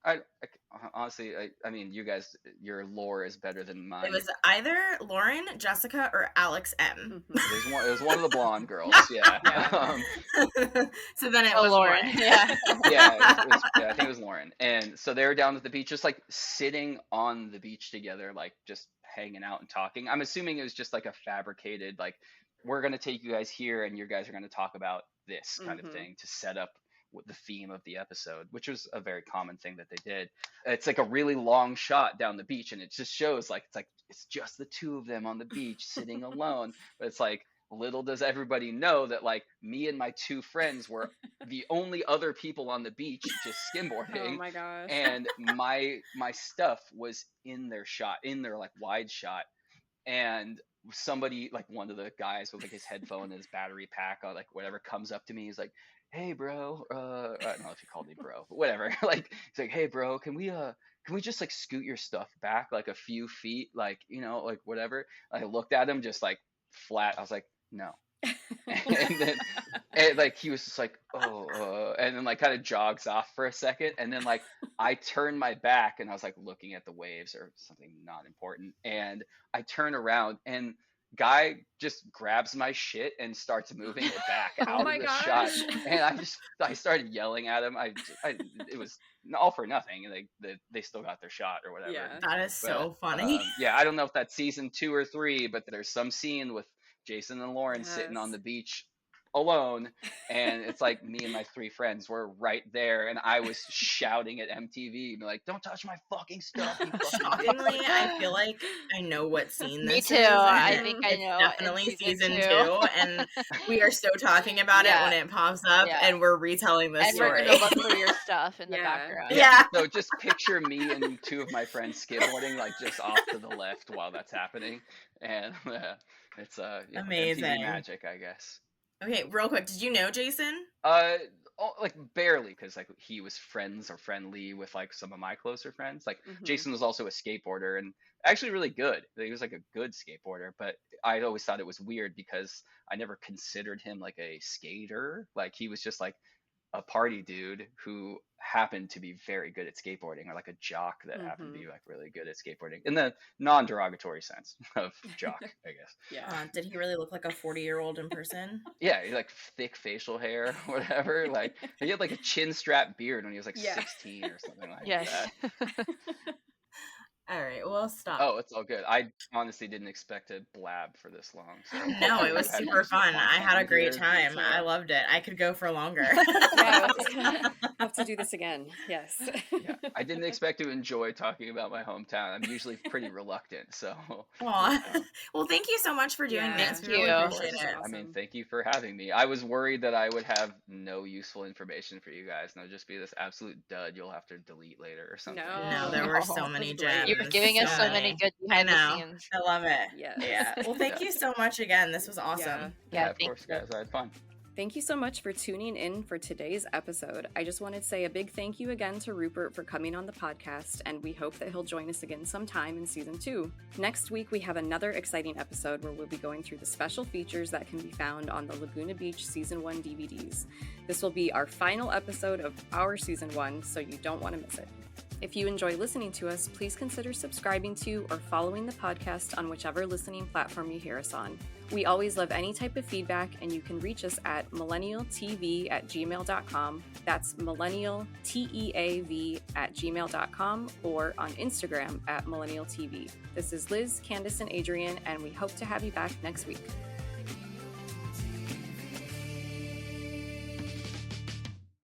[SPEAKER 1] Honestly, I mean, you guys, your lore is better than mine.
[SPEAKER 2] It was either Lauren, Jessica, or Alex M.
[SPEAKER 1] It was one of the blonde girls. Yeah.
[SPEAKER 2] So then it was Lauren.
[SPEAKER 1] Yeah. I think it was Lauren. And so they were down at the beach, just like sitting on the beach together, like just hanging out and talking. I'm assuming it was just like a fabricated, like, we're going to take you guys here and you guys are going to talk about this kind of thing to set up the theme of the episode, which was a very common thing that they did. It's like a really long shot down the beach, and it just shows like it's just the two of them on the beach sitting alone. But it's like, little does everybody know that like me and my two friends were the only other people on the beach just skimboarding.
[SPEAKER 3] Oh my gosh.
[SPEAKER 1] And my stuff was in their shot, in their like wide shot. And somebody, like one of the guys with like his headphone and his battery pack or like whatever, comes up to me. He's like, "Hey bro," I don't know if he called me bro, but whatever. Like he's like, "Hey bro, can we just like scoot your stuff back like a few feet, like, like whatever." I looked at him just like flat. I was like, "No." And then like he was just like, "Oh," and then like kind of jogs off for a second, and then like I turned my back and I was like looking at the waves or something not important, and I turn around and guy just grabs my shit and starts moving it back out of the shot, and I started yelling at him. It was all for nothing. Like they still got their shot or whatever.
[SPEAKER 2] Yeah, that is so funny.
[SPEAKER 1] I don't know if that's season 2 or 3, but there's some scene with Jason and Lauren sitting on the beach alone, and it's like me and my 3 friends were right there, and I was shouting at MTV, like, "Don't touch my fucking stuff, you fucking
[SPEAKER 2] Shockingly, I feel like I know what scene
[SPEAKER 4] Me
[SPEAKER 2] this
[SPEAKER 4] too.
[SPEAKER 2] is.
[SPEAKER 4] I think I
[SPEAKER 2] It's
[SPEAKER 4] know.
[SPEAKER 2] definitely
[SPEAKER 4] In
[SPEAKER 2] season 2,
[SPEAKER 4] 2.
[SPEAKER 2] and we are so talking about it when it pops up, and we're retelling this story.
[SPEAKER 4] And we're gonna look through your stuff in the background.
[SPEAKER 2] Yeah.
[SPEAKER 1] So just picture me and 2 of my friends skateboarding, like, just off to the left while that's happening, and it's
[SPEAKER 2] amazing
[SPEAKER 1] MTV magic, I guess.
[SPEAKER 2] Okay, real quick, did you know Jason?
[SPEAKER 1] Like barely, because like he was friends or friendly with like some of my closer friends. Like Jason was also a skateboarder and actually really good. He was like a good skateboarder, but I always thought it was weird because I never considered him like a skater. Like he was just like a party dude who happened to be very good at skateboarding, or like a jock that happened to be like really good at skateboarding in the non-derogatory sense of jock, I guess.
[SPEAKER 2] Yeah. Did he really look like a 40-year-old in person?
[SPEAKER 1] Yeah, he like thick facial hair or whatever. Like he had like a chin strap beard when he was like 16 or something like that.
[SPEAKER 2] All right, well, stop.
[SPEAKER 1] Oh, it's all good. I honestly didn't expect to blab for this long. So
[SPEAKER 2] no, it was super fun. I had a great time. I loved it. I could go for longer.
[SPEAKER 3] We'll have to do this again. Yes.
[SPEAKER 1] Yeah, I didn't expect to enjoy talking about my hometown. I'm usually pretty reluctant. So.
[SPEAKER 2] Well, thank you so much for doing this.
[SPEAKER 4] Thank
[SPEAKER 2] we really appreciate it.
[SPEAKER 1] I mean, thank you for having me. I was worried that I would have no useful information for you guys, and it'll just be this absolute dud you'll have to delete later or something.
[SPEAKER 2] No, there were so many gems.
[SPEAKER 4] You were giving us so many good behind the scenes.
[SPEAKER 2] I love it. Yeah. Well, thank you so much again. This was awesome.
[SPEAKER 1] Yeah, of course, guys. I had fun.
[SPEAKER 3] Thank you so much for tuning in for today's episode. I just wanted to say a big thank you again to Rupert for coming on the podcast, and we hope that he'll join us again sometime in season 2. Next week, we have another exciting episode where we'll be going through the special features that can be found on the Laguna Beach Season 1 DVDs. This will be our final episode of our Season 1, so you don't want to miss it. If you enjoy listening to us, please consider subscribing to or following the podcast on whichever listening platform you hear us on. We always love any type of feedback, and you can reach us at millennialtv@gmail.com. That's millennialteav@gmail.com, or on Instagram @millennialtv. This is Liz, Candace, and Adrian, and we hope to have you back next week.